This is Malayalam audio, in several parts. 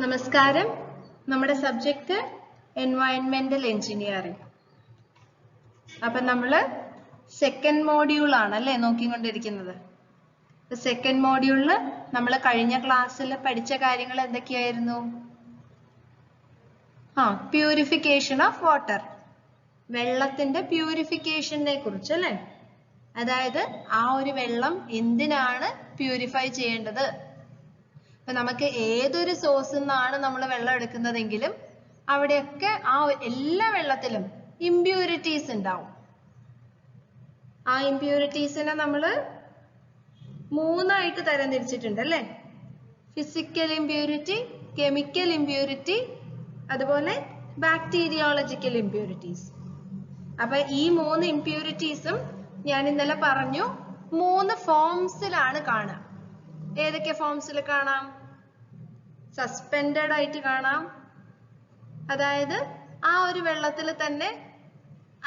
നമസ്കാരം. നമ്മുടെ സബ്ജക്റ്റ് എൻവയൺമെന്റൽ എഞ്ചിനീയറിംഗ്. അപ്പൊ നമ്മള് സെക്കൻഡ് മോഡ്യൂൾ ആണല്ലേ നോക്കിക്കൊണ്ടിരിക്കുന്നത്. സെക്കൻഡ് മോഡ്യൂളില് നമ്മൾ കഴിഞ്ഞ ക്ലാസ്സിൽ പഠിച്ച കാര്യങ്ങൾ എന്തൊക്കെയായിരുന്നു? പ്യൂരിഫിക്കേഷൻ ഓഫ് വാട്ടർ, വെള്ളത്തിന്റെ പ്യൂരിഫിക്കേഷനെ കുറിച്ച് അല്ലേ. അതായത് ആ ഒരു വെള്ളം എന്തിനാണ് പ്യൂരിഫൈ ചെയ്യേണ്ടത്. ഇപ്പൊ നമുക്ക് ഏതൊരു സോഴ്സിൽ നിന്നാണ് നമ്മൾ വെള്ളം എടുക്കുന്നതെങ്കിലും അവിടെയൊക്കെ ആ എല്ലാ വെള്ളത്തിലും ഇംപ്യൂരിറ്റീസ് ഉണ്ടാവും. ആ ഇംപ്യൂരിറ്റീസിനെ നമ്മൾ മൂന്നായിട്ട് തരംതിരിച്ചിട്ടുണ്ട് അല്ലേ. ഫിസിക്കൽ ഇംപ്യൂരിറ്റി, കെമിക്കൽ ഇംപ്യൂരിറ്റി, അതുപോലെ ബാക്ടീരിയോളജിക്കൽ ഇംപ്യൂരിറ്റീസ്. അപ്പൊ ഈ മൂന്ന് ഇംപ്യൂരിറ്റീസും ഞാൻ ഇന്നലെ പറഞ്ഞു 3 ഫോംസിലാണ് കാണുക. ഏതൊക്കെ ഫോംസിൽ കാണാം? സസ്പെൻഡഡ് ആയിട്ട് കാണാം, അതായത് ആ ഒരു വെള്ളത്തിൽ തന്നെ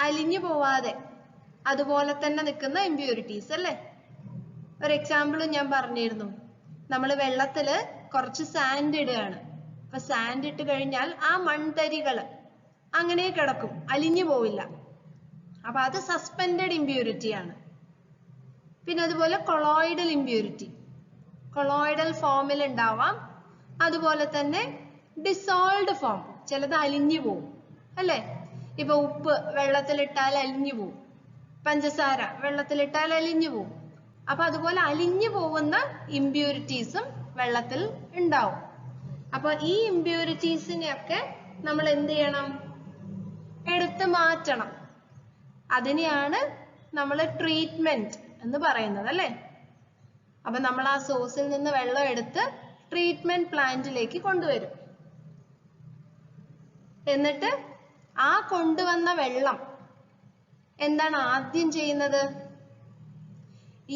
അലിഞ്ഞു പോവാതെ അതുപോലെ തന്നെ നിൽക്കുന്ന ഇംപ്യൂരിറ്റീസ് അല്ലേ. ഒരു എക്സാമ്പിൾ ഞാൻ പറഞ്ഞിരുന്നു. നമ്മൾ വെള്ളത്തില് കുറച്ച് സാൻഡ് ഇടുകയാണ്. അപ്പൊ സാൻഡ് ഇട്ട് കഴിഞ്ഞാൽ ആ മൺതരികള് അങ്ങനെ കിടക്കും, അലിഞ്ഞു പോവില്ല. അപ്പൊ അത് സസ്പെൻഡഡ് ഇംപ്യൂരിറ്റി ആണ്. പിന്നെ അതുപോലെ കൊളോയിഡൽ ഇംപ്യൂരിറ്റി, കൊളോയിഡൽ ഫോമിൽ ഉണ്ടാവാം. അതുപോലെ തന്നെ ഡിസോൾവ്ഡ് ഫോം, ചിലത് അലിഞ്ഞു പോവും അല്ലേ. ഇപ്പൊ ഉപ്പ് വെള്ളത്തിലിട്ടാൽ അലിഞ്ഞു പോവും, പഞ്ചസാര വെള്ളത്തിലിട്ടാൽ അലിഞ്ഞു പോവും. അപ്പൊ അതുപോലെ അലിഞ്ഞു പോകുന്ന ഇംപ്യൂരിറ്റീസും വെള്ളത്തിൽ ഉണ്ടാവും. അപ്പൊ ഈ ഇംപ്യൂരിറ്റീസിനെയൊക്കെ നമ്മൾ എന്ത് ചെയ്യണം? എടുത്തു മാറ്റണം. അതിനെയാണ് നമ്മൾ ട്രീറ്റ്മെന്റ് എന്ന് പറയുന്നത് അല്ലേ. അപ്പൊ നമ്മൾ ആ സോഴ്സിൽ നിന്ന് വെള്ളം എടുത്ത് ട്രീറ്റ്മെന്റ് പ്ലാന്റിലേക്ക് കൊണ്ടുവരും. എന്നിട്ട് ആ കൊണ്ടുവന്ന വെള്ളം എന്താണ് ആദ്യം ചെയ്യുന്നത്?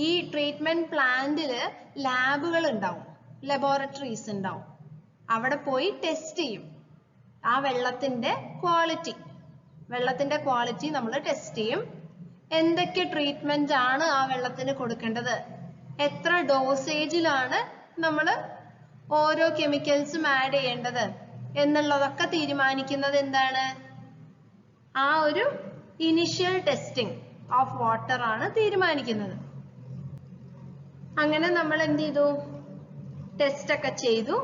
ഈ ട്രീറ്റ്മെന്റ് പ്ലാന്റില് ലാബുകൾ ഉണ്ടാവും, ലബോറട്ടറീസ് ഉണ്ടാവും. അവിടെ പോയി ടെസ്റ്റ് ചെയ്യും ആ വെള്ളത്തിന്റെ ക്വാളിറ്റി നമ്മൾ ടെസ്റ്റ് ചെയ്യും. എന്തൊക്കെ ട്രീറ്റ്മെന്റ് ആണ് ആ വെള്ളത്തിന് കൊടുക്കേണ്ടത്, എത്ര ഡോസേജിലാണ് നമ്മൾ ഓരോ കെമിക്കൽസും ആഡ് ചെയ്യേണ്ടത് എന്നുള്ളതൊക്കെ തീരുമാനിക്കുന്നത് എന്താണ്? ആ ഒരു ഇനിഷ്യൽ ടെസ്റ്റിംഗ് ഓഫ് വാട്ടർ ആണ് തീരുമാനിക്കുന്നത്. അങ്ങനെ നമ്മൾ എന്ത് ചെയ്തു? ടെസ്റ്റ് ഒക്കെ ചെയ്തു.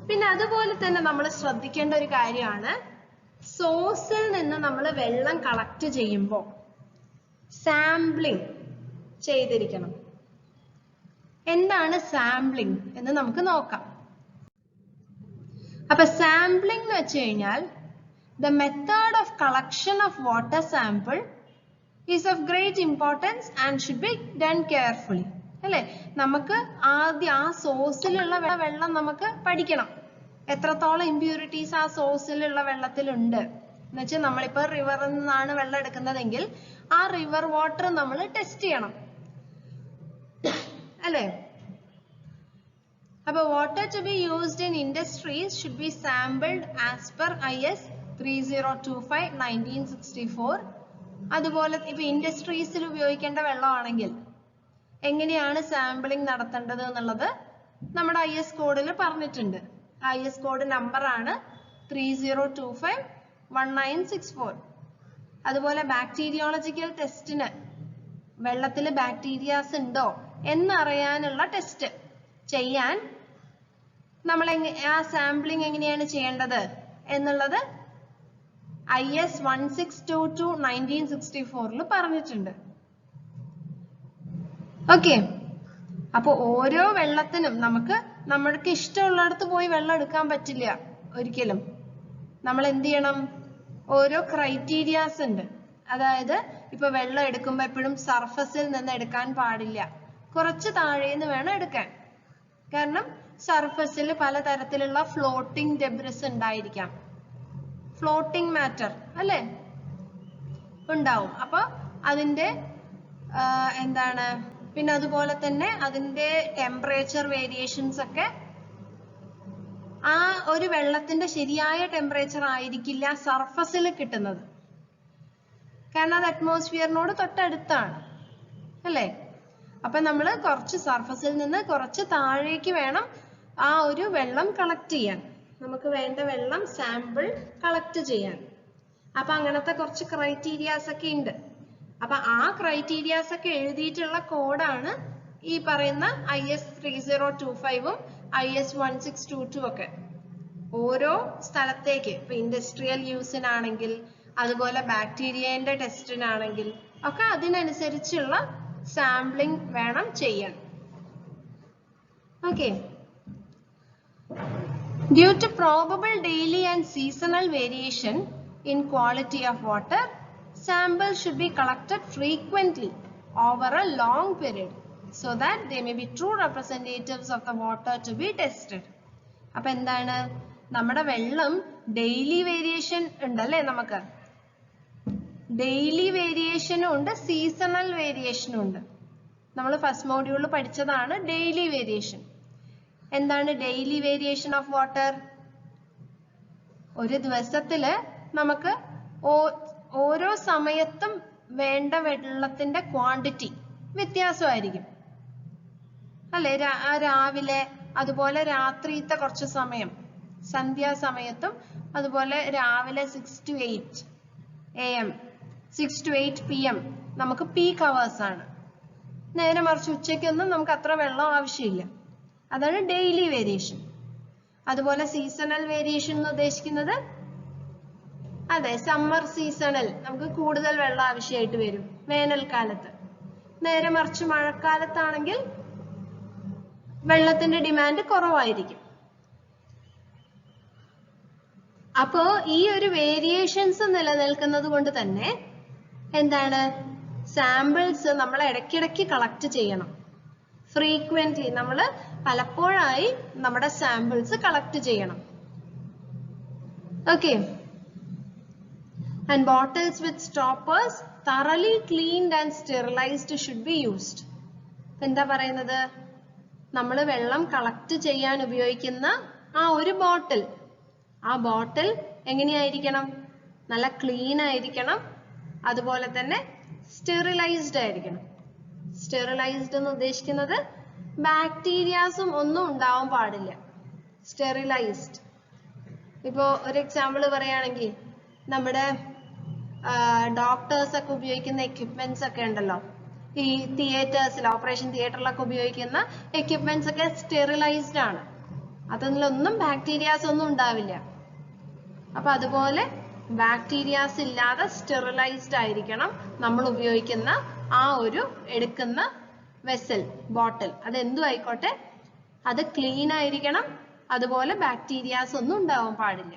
പിന്നെ അതുപോലെ തന്നെ നമ്മൾ ശ്രദ്ധിക്കേണ്ട ഒരു കാര്യമാണ്, സോഴ്സിൽ നിന്ന് നമ്മൾ വെള്ളം കളക്ട് ചെയ്യുമ്പോൾ സാമ്പിളിംഗ് ചെയ്തിരിക്കണം. എന്താണ് സാമ്പിളിംഗ് എന്ന് നമുക്ക് നോക്കാം. അപ്പൊ സാമ്പിളിംഗ് എന്ന് വെച്ച് കഴിഞ്ഞാൽ the method of collection of water sample is of great importance and should be done carefully അല്ലേ. നമുക്ക് ആദ്യം ആ സോഴ്സിലുള്ള വെള്ളം നമുക്ക് പഠിക്കണം. എത്രത്തോളം ഇംപ്യൂരിറ്റീസ് ആ സോഴ്സിലുള്ള വെള്ളത്തിലുണ്ട് എന്ന് വെച്ചാൽ, നമ്മളിപ്പോ റിവറിൽ നിന്നാണ് വെള്ളം എടുക്കുന്നതെങ്കിൽ ആ റിവർ വാട്ടർ നമ്മൾ ടെസ്റ്റ് ചെയ്യണം അല്ലേ. അപ്പൊ water to be used in industries should be sampled as per IS 3025/1964. അതുപോലെ ഇപ്പൊ ഇൻഡസ്ട്രീസിൽ ഉപയോഗിക്കേണ്ട വെള്ളമാണെങ്കിൽ എങ്ങനെയാണ് സാമ്പിളിംഗ് നടത്തേണ്ടത് എന്നുള്ളത് നമ്മുടെ IS കോഡിൽ പറഞ്ഞിട്ടുണ്ട്. IS കോഡ് നമ്പർ ആണ് 3025/1964. അതുപോലെ ബാക്ടീരിയോളജിക്കൽ ടെസ്റ്റിന് വെള്ളത്തിൽ ബാക്ടീരിയാസ് ഉണ്ടോ എന്നറിയാനുള്ള ടെസ്റ്റ് ചെയ്യാൻ നമ്മൾ ആ സാമ്പിളിംഗ് എങ്ങനെയാണ് ചെയ്യേണ്ടത് എന്നുള്ളത് IS 1622/1964 പറഞ്ഞിട്ടുണ്ട്. ഓക്കെ. അപ്പൊ ഓരോ വെള്ളത്തിനും നമ്മൾക്ക് ഇഷ്ടമുള്ളിടത്ത് പോയി വെള്ളം എടുക്കാൻ പറ്റില്ല ഒരിക്കലും. നമ്മൾ എന്ത് ചെയ്യണം? ഓരോ ക്രൈറ്റീരിയാസ് ഉണ്ട്. അതായത് ഇപ്പൊ വെള്ളം എടുക്കുമ്പോ എപ്പോഴും സർഫസിൽ നിന്ന് എടുക്കാൻ പാടില്ല, കുറച്ച് താഴേന്ന് വേണം എടുക്കാൻ. കാരണം സർഫസിൽ പലതരത്തിലുള്ള ഫ്ലോട്ടിംഗ് ഡെബ്രിസ് ഉണ്ടായിരിക്കാം, ഫ്ലോട്ടിംഗ് മാറ്റർ അല്ലേ ഉണ്ടാവും. അപ്പൊ അതിന്റെ പിന്നെ അതുപോലെ തന്നെ അതിന്റെ ടെമ്പറേച്ചർ വേരിയേഷൻസ് ഒക്കെ ആ ഒരു വെള്ളത്തിന്റെ ശരിയായ ടെമ്പറേച്ചർ ആയിരിക്കില്ല സർഫസിൽ കിട്ടുന്നത്. കാരണം അത് അറ്റ്മോസ്ഫിയറിനോട് തൊട്ടടുത്താണ് അല്ലേ. അപ്പൊ നമ്മൾ കുറച്ച് സർഫസിൽ നിന്ന് കുറച്ച് താഴേക്ക് വേണം ആ ഒരു വെള്ളം കളക്ട് ചെയ്യാൻ, നമുക്ക് വേണ്ട വെള്ളം സാമ്പിൾ കളക്ട് ചെയ്യാൻ. അപ്പൊ അങ്ങനത്തെ കുറച്ച് ക്രൈറ്റീരിയാസ് ഒക്കെ ഉണ്ട്. അപ്പൊ ആ ക്രൈറ്റീരിയാസ് ഒക്കെ എഴുതിയിട്ടുള്ള കോഡാണ് ഈ പറയുന്ന IS 3025ഉം IS 1622 ഒക്കെ. ഓരോ സ്ഥലത്തേക്ക് ഇപ്പൊ ഇൻഡസ്ട്രിയൽ യൂസിനാണെങ്കിൽ, അതുപോലെ ബാക്ടീരിയന്റെ ടെസ്റ്റിനാണെങ്കിൽ ഒക്കെ അതിനനുസരിച്ചുള്ള സാമ്പിളിംഗ് വേണം ചെയ്യാൻ. Okay. Due to probable daily and seasonal variation in quality of water, samples should be collected frequently over a long period so that they may be true representatives of the water to be tested. അപ്പൊ എന്താണ്, നമ്മുടെ വെള്ളം ഡെയിലി വേരിയേഷൻ ഉണ്ടല്ലേ, നമുക്ക് ഡെയിലി വേരിയേഷനും ഉണ്ട്, സീസണൽ വേരിയേഷനും ഉണ്ട്. നമ്മൾ ഫസ്റ്റ് മോഡ്യൂളിൽ പഠിച്ചതാണ് ഡെയിലി വേരിയേഷൻ. എന്താണ് ഡെയിലി വേരിയേഷൻ ഓഫ് വാട്ടർ? ഒരു ദിവസത്തില് നമുക്ക് ഓരോ സമയത്തും വേണ്ട വെള്ളത്തിന്റെ ക്വാണ്ടിറ്റി വ്യത്യാസമായിരിക്കും അല്ലെ. രാവിലെ, അതുപോലെ രാത്രിത്തെ കുറച്ച് സമയം സന്ധ്യാസമയത്തും, അതുപോലെ രാവിലെ 6 to 8 AM 6 to 8 PM നമുക്ക് പീക്ക് അവേഴ്സ് ആണ്. നേരെ മറിച്ച് ഉച്ചയ്ക്കൊന്നും നമുക്ക് അത്ര വെള്ളം ആവശ്യമില്ല. അതാണ് ഡെയിലി വേരിയേഷൻ. അതുപോലെ സീസണൽ വേരിയേഷൻ എന്ന് ഉദ്ദേശിക്കുന്നത്, അതെ, സമ്മർ സീസണിൽ നമുക്ക് കൂടുതൽ വെള്ളം ആവശ്യമായിട്ട് വരും വേനൽക്കാലത്ത്. നേരെ മറിച്ച് മഴക്കാലത്താണെങ്കിൽ വെള്ളത്തിന്റെ ഡിമാൻഡ് കുറവായിരിക്കും. അപ്പോ ഈ ഒരു വേരിയേഷൻസ് നിലനിൽക്കുന്നത് കൊണ്ട് തന്നെ എന്താണ്, സാമ്പിൾസ് നമ്മൾ ഇടയ്ക്കിടയ്ക്ക് കളക്ട് ചെയ്യണം. ഫ്രീക്വന്റ്ലി നമ്മൾ പലപ്പോഴായി നമ്മുടെ സാമ്പിൾസ് കളക്ട് ചെയ്യണം. Okay. And bottles with stoppers thoroughly cleaned and sterilized should be used. എന്താ പറയുന്നത്, നമ്മൾ വെള്ളം കളക്ട് ചെയ്യാൻ ഉപയോഗിക്കുന്ന ആ ഒരു ബോട്ടിൽ, ആ ബോട്ടിൽ എങ്ങനെയായിരിക്കണം? നല്ല ക്ലീൻ ആയിരിക്കണം, അതുപോലെ തന്നെ സ്റ്റെറിലൈസ്ഡ് ആയിരിക്കണം. സ്റ്റെറിലൈസ്ഡ് എന്ന് ഉദ്ദേശിക്കുന്നത് ബാക്ടീരിയാസും ഒന്നും ഉണ്ടാവാൻ പാടില്ല. സ്റ്റെറിലൈസ്ഡ്. ഇപ്പോ ഒരു എക്സാമ്പിൾ പറയുകയാണെങ്കിൽ, നമ്മുടെ ഡോക്ടേഴ്സ് ഒക്കെ ഉപയോഗിക്കുന്ന എക്യുപ്മെന്റ്സ് ഒക്കെ ഉണ്ടല്ലോ, ഈ തിയേറ്റേഴ്സിൽ, ഓപ്പറേഷൻ തിയേറ്ററിലൊക്കെ ഉപയോഗിക്കുന്ന എക്യുപ്മെന്റ്സ് ഒക്കെ സ്റ്റെറിലൈസ്ഡ് ആണ്. അതിലൊന്നും ബാക്ടീരിയാസ് ഒന്നും ഉണ്ടാവില്ല. അപ്പൊ അതുപോലെ ബാക്ടീരിയാസ് ഇല്ലാതെ സ്റ്റെറിലൈസ്ഡ് ആയിരിക്കണം നമ്മൾ ഉപയോഗിക്കുന്ന ആ ഒരു എടുക്കുന്ന വെസൽ, ബോട്ടിൽ. അത് എന്തും ആയിക്കോട്ടെ, അത് ക്ലീൻ ആയിരിക്കണം, അതുപോലെ ബാക്ടീരിയാസ് ഒന്നും ഉണ്ടാവാൻ പാടില്ല.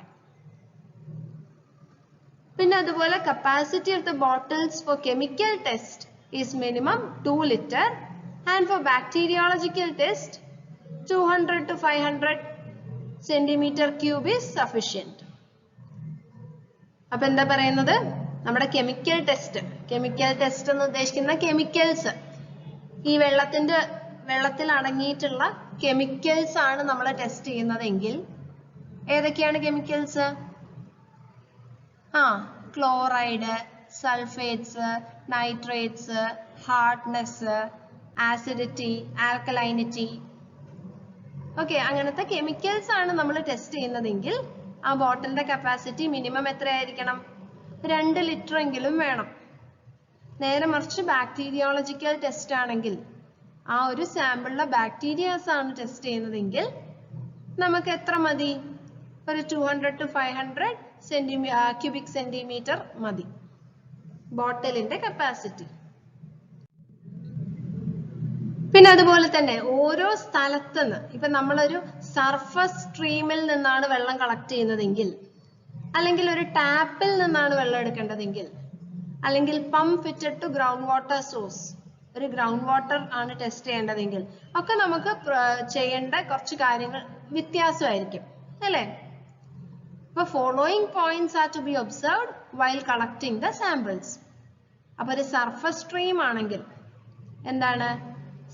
പിന്നെ അതുപോലെ capacity of the bottles for chemical test is minimum 2 liter and for bacteriological test 200 to 500 cm³ is sufficient. അപ്പൊ എന്താ പറയുന്നത്, നമ്മുടെ കെമിക്കൽ ടെസ്റ്റ് എന്ന് ഉദ്ദേശിക്കുന്ന കെമിക്കൽസ്, ഈ വെള്ളത്തിൽ അടങ്ങിയിട്ടുള്ള കെമിക്കൽസ് ആണ് നമ്മൾ ടെസ്റ്റ് ചെയ്യുന്നതെങ്കിൽ, ഏതൊക്കെയാണ് chemicals? Chloride, sulphates, nitrates, hardness, acidity, alkalinity. Okay, അങ്ങനത്തെ കെമിക്കൽസ് ആണ് നമ്മൾ ടെസ്റ്റ് ചെയ്യുന്നതെങ്കിൽ ആ ബോട്ടിലിന്റെ കപ്പാസിറ്റി മിനിമം എത്രയായിരിക്കണം? 2 liter എങ്കിലും വേണം. നേരെ മറിച്ച് ബാക്ടീരിയോളജിക്കൽ ടെസ്റ്റ് ആണെങ്കിൽ, ആ ഒരു സാമ്പിളിലെ ബാക്ടീരിയാസ് ആണ് ടെസ്റ്റ് ചെയ്യുന്നതെങ്കിൽ നമുക്ക് എത്ര മതി? ഒരു 200 to 500 cubic centimeter മതി ബോട്ടിലിന്റെ കപ്പാസിറ്റി. പിന്നെ അതുപോലെ തന്നെ ഓരോ സ്ഥലത്തുനിന്ന്, ഇപ്പൊ നമ്മളൊരു സർഫസ് സ്ട്രീമിൽ നിന്നാണ് വെള്ളം കളക്ട് ചെയ്യുന്നതെങ്കിൽ, അല്ലെങ്കിൽ ഒരു ടാപ്പിൽ നിന്നാണ് വെള്ളം എടുക്കേണ്ടതെങ്കിൽ, അല്ലെങ്കിൽ pump fitted to ground water source, ഒരു ഗ്രൗണ്ട് വാട്ടർ ആണ് ടെസ്റ്റ് ചെയ്യേണ്ടതെങ്കിൽ ഒക്കെ നമുക്ക് ചെയ്യേണ്ട കുറച്ച് കാര്യങ്ങൾ വ്യത്യാസമായിരിക്കും അല്ലേ. അപ്പൊ following points are to be observed while collecting the samples. അപ്പൊ ഒരു സർഫസ് സ്ട്രീം ആണെങ്കിൽ എന്താണ്,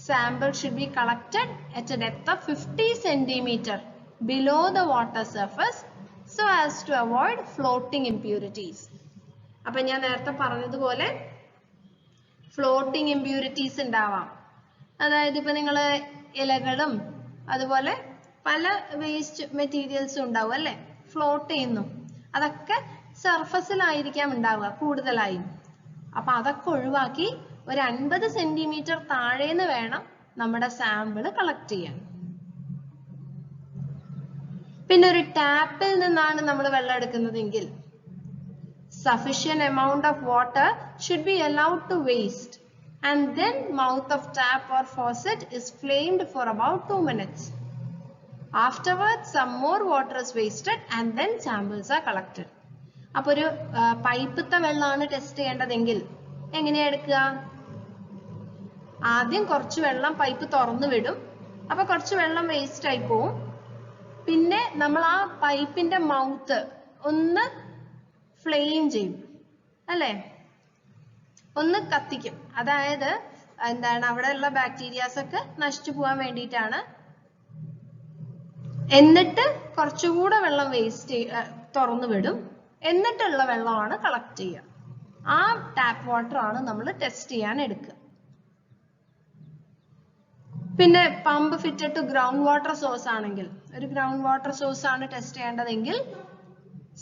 sample should be collected at a depth of 50 centimeter below the water surface so as to avoid floating impurities. അപ്പൊ ഞാൻ നേരത്തെ പറഞ്ഞതുപോലെ ഫ്ലോട്ടിംഗ് ഇമ്പ്യൂരിറ്റീസ് ഉണ്ടാവാം. അതായത് ഇപ്പൊ നിങ്ങൾ ഇലകളും അതുപോലെ പല വേസ്റ്റ് മെറ്റീരിയൽസും ഉണ്ടാവും അല്ലെ, ഫ്ലോട്ട് ചെയ്യുന്നു. അതൊക്കെ സർഫസിലായിരിക്കാം ഉണ്ടാവുക കൂടുതലായും. അപ്പൊ അതൊക്കെ ഒഴിവാക്കി ഒരു 50 സെന്റിമീറ്റർ താഴേന്ന് വേണം നമ്മുടെ സാമ്പിള് കളക്ട് ചെയ്യാൻ. പിന്നെ ഒരു ടാപ്പിൽ നിന്നാണ് നമ്മൾ വെള്ളം എടുക്കുന്നതെങ്കിൽ sufficient amount of water should be allowed to waste, and then mouth of tap or faucet is flamed for about 2 minutes. Afterwards some more water is wasted and then samples are collected. അപ്പോൾ ഒരു പൈപ്പിത്തെ വെള്ളമാണ് ടെസ്റ്റ് ചെയ്യേണ്ടതെങ്കിൽ എങ്ങനെയാ എടുക്കുക? ആദ്യം കുറച്ച് വെള്ളം പൈപ്പ് തുറന്നു വിടും, അപ്പൊ കുറച്ച് വെള്ളം വേസ്റ്റ് ആയി പോവും. പിന്നെ നമ്മൾ ആ പൈപ്പിന്റെ മൗത്ത് ഒന്ന് ഫ്ലെയിം ചെയ്യും അല്ലെ, ഒന്ന് കത്തിക്കും. അതായത് എന്താണ്, അവിടെയുള്ള ബാക്ടീരിയാസ് ഒക്കെ നശിച്ചു പോകാൻ വേണ്ടിയിട്ടാണ്. എന്നിട്ട് കുറച്ചുകൂടെ വെള്ളം വേസ്റ്റ് തുറന്നു വിടും, എന്നിട്ടുള്ള വെള്ളമാണ് കളക്ട് ചെയ്യുക. ആ ടാപ്പ് വാട്ടർ ആണ് നമ്മൾ ടെസ്റ്റ് ചെയ്യാൻ എടുക്കുക. പിന്നെ pump fitted to ground water source ആണെങ്കിൽ, ഒരു ഗ്രൗണ്ട് വാട്ടർ സോഴ്സ് ആണ് ടെസ്റ്റ് ചെയ്യേണ്ടതെങ്കിൽ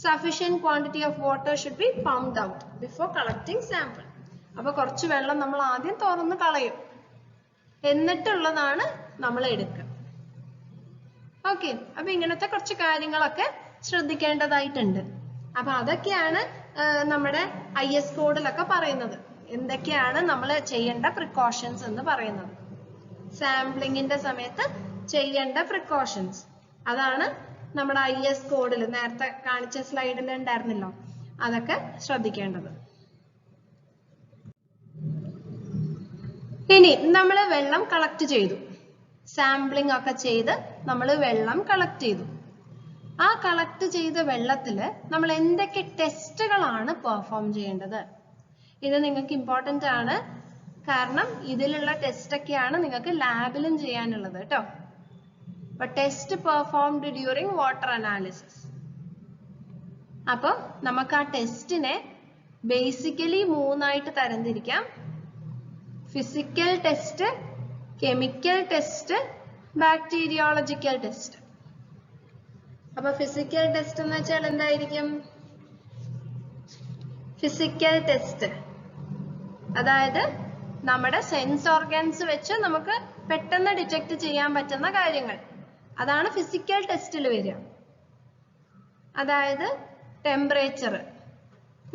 sufficient quantity of water should be pumped out before collecting sample. അപ്പൊ കുറച്ച് വെള്ളം നമ്മൾ ആദ്യം തുറന്ന് കളയും, എന്നിട്ടുള്ളതാണ് നമ്മൾ എടുക്കുക. ഓക്കെ, അപ്പൊ ഇങ്ങനത്തെ കുറച്ച് കാര്യങ്ങളൊക്കെ ശ്രദ്ധിക്കേണ്ടതായിട്ടുണ്ട്. അപ്പൊ അതൊക്കെയാണ് നമ്മുടെ IS കോഡിലൊക്കെ പറയുന്നത്. എന്തൊക്കെയാണ് നമ്മൾ ചെയ്യേണ്ട പ്രിക്കോഷൻസ് എന്ന് പറയുന്നത്, സാമ്പിളിങ്ങിന്റെ സമയത്ത് ചെയ്യേണ്ട പ്രിക്കോഷൻസ്. അതാണ് നമ്മുടെ IS കോഡിൽ നേരത്തെ കാണിച്ച സ്ലൈഡിൽ ഉണ്ടായിരുന്നല്ലോ, അതൊക്കെ ശ്രദ്ധിക്കേണ്ടത്. ഇനി നമ്മൾ വെള്ളം കളക്ട് ചെയ്തു, സാമ്പിളിംഗ് ഒക്കെ ചെയ്ത് നമ്മൾ വെള്ളം കളക്ട് ചെയ്തു. ആ കളക്ട് ചെയ്ത വെള്ളത്തില് നമ്മൾ എന്തൊക്കെ ടെസ്റ്റുകളാണ് പെർഫോം ചെയ്യേണ്ടത്? ഇത് നിങ്ങൾക്ക് ഇമ്പോർട്ടന്റ് ആണ്, കാരണം ഇതിലുള്ള ടെസ്റ്റ് ഒക്കെയാണ് നിങ്ങൾക്ക് ലാബിലും ചെയ്യാനുള്ളത് കേട്ടോ. Test performed during water analysis. അപ്പൊ നമുക്ക് ആ ടെസ്റ്റിനെ ബേസിക്കലി 3 ആയിട്ട് തരംതിരിക്കാം: physical test, chemical test, bacteriological test. അപ്പൊ ഫിസിക്കൽ ടെസ്റ്റ് എന്ന് വെച്ചാൽ എന്തായിരിക്കും? ഫിസിക്കൽ ടെസ്റ്റ് അതായത് നമ്മുടെ സെൻസ് ഓർഗൻസ് വെച്ച് നമുക്ക് പെട്ടെന്ന് ഡിറ്റക്ട് ചെയ്യാൻ പറ്റുന്ന കാര്യങ്ങൾ, അതാണ് ഫിസിക്കൽ ടെസ്റ്റിൽ വരിക. അതായത് ടെമ്പറേച്ചർ,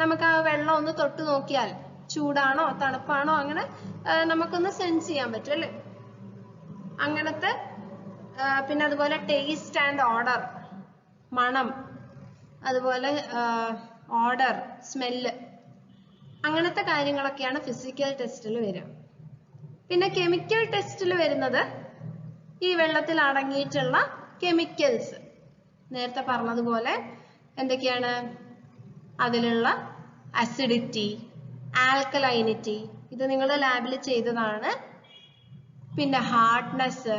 നമുക്ക് ആ വെള്ളം ഒന്ന് തൊട്ട് നോക്കിയാൽ ചൂടാണോ തണുപ്പാണോ അങ്ങനെ നമുക്കൊന്ന് സെൻസ് ചെയ്യാൻ പറ്റും അല്ലേ, അങ്ങനത്തെ. പിന്നെ അതുപോലെ ടേസ്റ്റ് ആൻഡ് ഓർഡർ, മണം, അതുപോലെ ഓർഡർ, സ്മെല്ല്, അങ്ങനത്തെ കാര്യങ്ങളൊക്കെയാണ് ഫിസിക്കൽ ടെസ്റ്റിൽ വരിക. പിന്നെ കെമിക്കൽ ടെസ്റ്റിൽ വരുന്നത് ഈ വെള്ളത്തിൽ അടങ്ങിയിട്ടുള്ള കെമിക്കൽസ്, നേരത്തെ പറഞ്ഞതുപോലെ എന്തൊക്കെയാണ് അതിലുള്ള അസിഡിറ്റി, ആൽക്കലൈനിറ്റി, ഇത് നിങ്ങൾ ലാബിൽ ചെയ്തതാണ്. പിന്നെ hardness,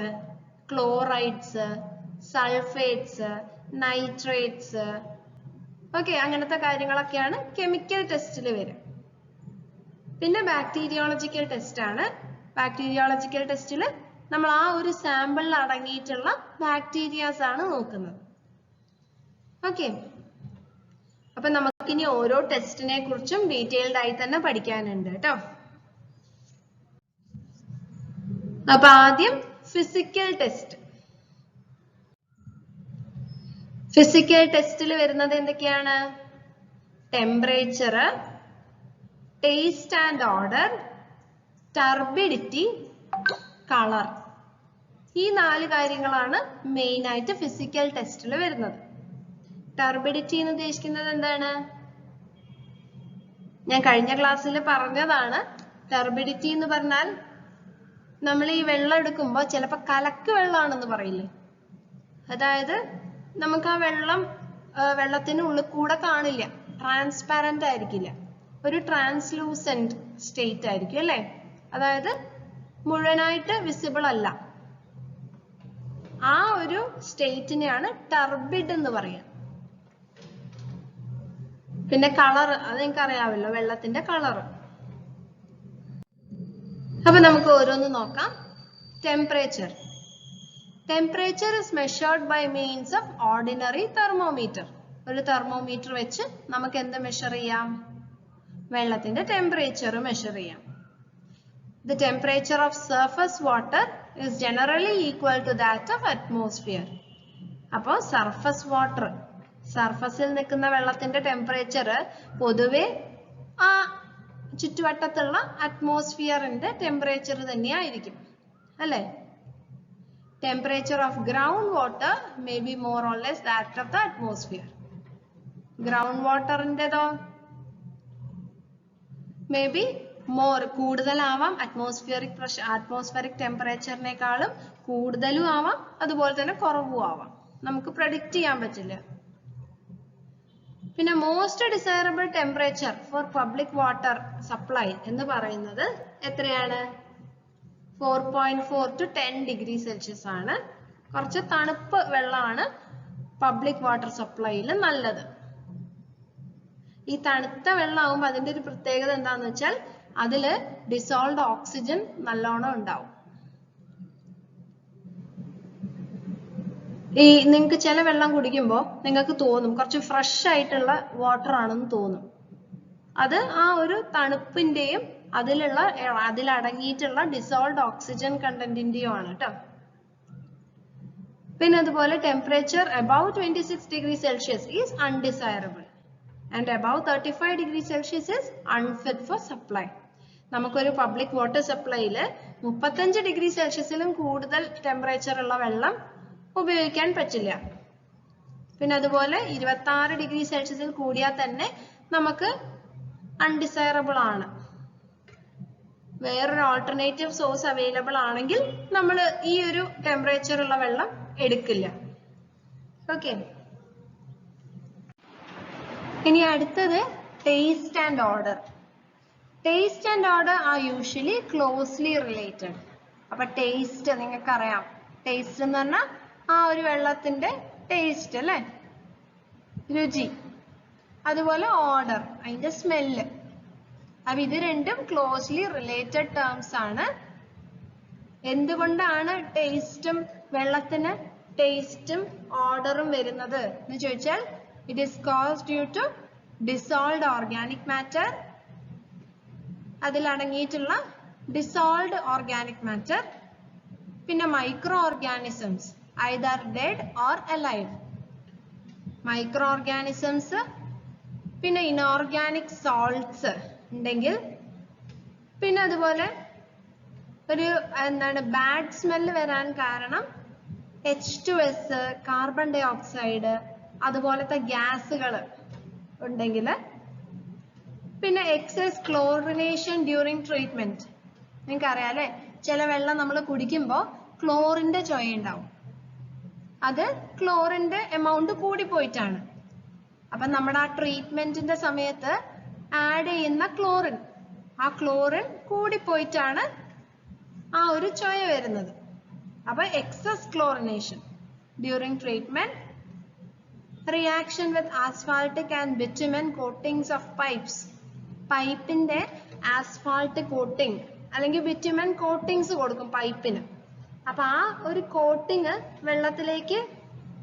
chlorides, sulphates, nitrates, okay, അങ്ങനത്തെ കാര്യങ്ങളൊക്കെയാണ് കെമിക്കൽ ടെസ്റ്റിൽ വരിക. പിന്നെ ബാക്ടീരിയോളജിക്കൽ ടെസ്റ്റ് ആണ്. ബാക്ടീരിയോളജിക്കൽ ടെസ്റ്റിൽ നമ്മൾ ആ ഒരു സാമ്പിളിൽ അടങ്ങിയിട്ടുള്ള ബാക്ടീരിയാസ് ആണ് നോക്കുന്നത്. ഓക്കെ, അപ്പൊ നമുക്കിനി ഓരോ ടെസ്റ്റിനെ കുറിച്ചും ഡീറ്റെയിൽഡ് ആയി തന്നെ പഠിക്കാനുണ്ട് കേട്ടോ. അപ്പൊ ആദ്യം ഫിസിക്കൽ ടെസ്റ്റ്. ഫിസിക്കൽ ടെസ്റ്റിൽ വരുന്നത് എന്തൊക്കെയാണ്? Temperature, taste and order, turbidity, colour. ഈ 4 കാര്യങ്ങളാണ് മെയിൻ ആയിട്ട് ഫിസിക്കൽ ടെസ്റ്റിൽ വരുന്നത്. ടർബിഡിറ്റി എന്ന് ഉദ്ദേശിക്കുന്നത് എന്താണ്? ഞാൻ കഴിഞ്ഞ ക്ലാസ്സിൽ പറഞ്ഞതാണ്. ടർബിഡിറ്റി എന്ന് പറഞ്ഞാൽ നമ്മൾ ഈ വെള്ളം എടുക്കുമ്പോൾ ചിലപ്പോൾ കലക്ക് വെള്ളമാണെന്ന് പറയില്ലേ, അതായത് നമുക്ക് ആ വെള്ളത്തിന് ഉള്ളിൽ കൂടെ കാണില്ല, ട്രാൻസ്പാരന്റ് ആയിരിക്കില്ല, ഒരു ട്രാൻസ്ലൂസെന്റ് സ്റ്റേറ്റ് ആയിരിക്കും അല്ലേ, അതായത് മുഴുവനായിട്ട് വിസിബിൾ അല്ല. ആ ഒരു സ്റ്റേറ്റിനെയാണ് ടർബിഡ് എന്ന് പറയുക. പിന്നെ കളർ, അത് നിങ്ങൾക്ക് അറിയാമല്ലോ, വെള്ളത്തിന്റെ കളർ. അപ്പൊ നമുക്ക് ഓരോന്ന് നോക്കാം. Temperature. Temperature is measured by means of ordinary thermometer. ഒരു thermometer വെച്ച് നമുക്ക് എന്ത് measure ചെയ്യാം? വെള്ളത്തിന്റെ temperature measure ചെയ്യാം. The temperature of surface water is generally equal to that of atmosphere. അപ്പോൾ surface water, സർഫസിൽ നിൽക്കുന്ന വെള്ളത്തിന്റെ ടെമ്പറേച്ചർ പൊതുവെ ആ ചുറ്റുവട്ടത്തുള്ള അറ്റ്മോസ്ഫിയറിന്റെ ടെമ്പറേച്ചർ തന്നെയായിരിക്കും അല്ലേ? Temperature of groundwater may be more or less that of the atmosphere. Groundwater ഇന്റേതോ മേ ബി മോർ കൂടുതലാവാം, അറ്റ്മോസ്ഫിയറിക് ടെമ്പറേച്ചറിനേക്കാളും കൂടുതലും ആവാം, അതുപോലെ തന്നെ കുറവും ആവാം. നമുക്ക് പ്രഡിക്റ്റ് ചെയ്യാൻ പറ്റില്ല. പിന്നെ most desirable temperature for public water supply എന്ന് പറയുന്നത് എത്രയാണ്? 4.4 to 10 degree Celsius ആണ്. കുറച്ച് തണുപ്പ് വെള്ളമാണ് പബ്ലിക് വാട്ടർ സപ്ലൈയിൽ നല്ലത്. ഈ തണുത്ത വെള്ളമാകുമ്പോൾ അതിന്റെ ഒരു പ്രത്യേകത എന്താന്ന് വെച്ചാൽ അതില് ഡിസോൾവ്ഡ് ഓക്സിജൻ നല്ലോണം ഉണ്ടാവും. ഈ നിങ്ങൾക്ക് ചില വെള്ളം കുടിക്കുമ്പോൾ നിങ്ങൾക്ക് തോന്നും കുറച്ച് ഫ്രഷ് ആയിട്ടുള്ള വാട്ടർ ആണെന്ന് തോന്നും. അത് ആ ഒരു തണുപ്പിന്റെയും അതിലടങ്ങിയിട്ടുള്ള ഡിസോൾവ്ഡ് ഓക്സിജൻ കണ്ടന്റിന്റെയും ആണ് കേട്ടോ. പിന്നെ അതുപോലെ temperature above 26 degree Celsius is undesirable and above 35 degree Celsius is unfit for supply. നമുക്കൊരു പബ്ലിക് വാട്ടർ സപ്ലൈയില് 35 ഡിഗ്രി സെൽഷ്യസിലും കൂടുതൽ ടെമ്പറേച്ചർ ഉള്ള വെള്ളം ഉപയോഗിക്കാൻ പറ്റില്ല. പിന്നെ അതുപോലെ 26 ഡിഗ്രി സെൽഷ്യസിൽ കൂടിയാൽ തന്നെ നമുക്ക് അൺഡിസൈറബിൾ ആണ്. വേറൊരു ഓൾട്ടർനേറ്റീവ് സോഴ്സ് അവൈലബിൾ ആണെങ്കിൽ നമ്മൾ ഈ ഒരു ടെമ്പറേച്ചർ ഉള്ള വെള്ളം എടുക്കില്ല. ഓക്കെ, ഇനി അടുത്തത് taste and order. Taste and order are usually closely related. അപ്പൊ ടേസ്റ്റ് നിങ്ങൾക്കറിയാം, ടേസ്റ്റ് എന്ന് പറഞ്ഞാൽ ആ ഒരു വെള്ളത്തിന്റെ ടേസ്റ്റ് അല്ലേ, രുചി. അതുപോലെ ഓർഡർ അതിന്റെ സ്മെല്ല്. അപ്പൊ ഇത് രണ്ടും ക്ലോസ്ലി റിലേറ്റഡ് ടേംസ് ആണ്. എന്തുകൊണ്ടാണ് ടേസ്റ്റും വെള്ളത്തിന് ടേസ്റ്റും ഓർഡറും വരുന്നത് എന്ന് ചോദിച്ചാൽ it is caused due to dissolved organic matter. അതിലടങ്ങിയിട്ടുള്ള ഡിസോൾവ്ഡ് ഓർഗാനിക് മാറ്റർ, പിന്നെ micro organisms either dead or alive. Micro organisms, പിന്നെ ഇനോർഗാനിക് സോൾട്ട്സ് ഉണ്ടെങ്കിൽ, പിന്നെ അതുപോലെ ഒരു ബാഡ് സ്മെല്ല് വരാൻ കാരണം H2S, കാർബൺ ഡൈ ഓക്സൈഡ്, അതുപോലത്തെ ഗ്യാസുകൾ ഉണ്ടെങ്കിൽ, പിന്നെ എക്സസ് ക്ലോറിനേഷൻ ഡ്യൂറിങ് ട്രീറ്റ്മെന്റ്. നിങ്ങൾക്ക് അറിയാം അല്ലെ, ചില വെള്ളം നമ്മൾ കുടിക്കുമ്പോൾ ക്ലോറിന്റെ ചൊയ ഉണ്ടാവും. അത് ക്ലോറിന്റെ എമൗണ്ട് കൂടിപ്പോയിട്ടാണ്. അപ്പൊ നമ്മുടെ ആ ട്രീറ്റ്മെന്റിന്റെ സമയത്ത് ആഡ് ചെയ്യുന്ന ക്ലോറിൻ, ആ ക്ലോറിൻ കൂടിപ്പോയിട്ടാണ് ആ ഒരു ചൊയ വരുന്നത്. അപ്പൊ excess chlorination during treatment, reaction with asphaltic and bitumen coatings of pipes. പൈപ്പിന്റെ ആസ്ഫാൾട്ട് കോട്ടിങ് അല്ലെങ്കിൽ ബിറ്റുമൻ കോട്ടിങ്സ് കൊടുക്കും പൈപ്പിന്. അപ്പൊ ആ ഒരു കോട്ടിങ് വെള്ളത്തിലേക്ക്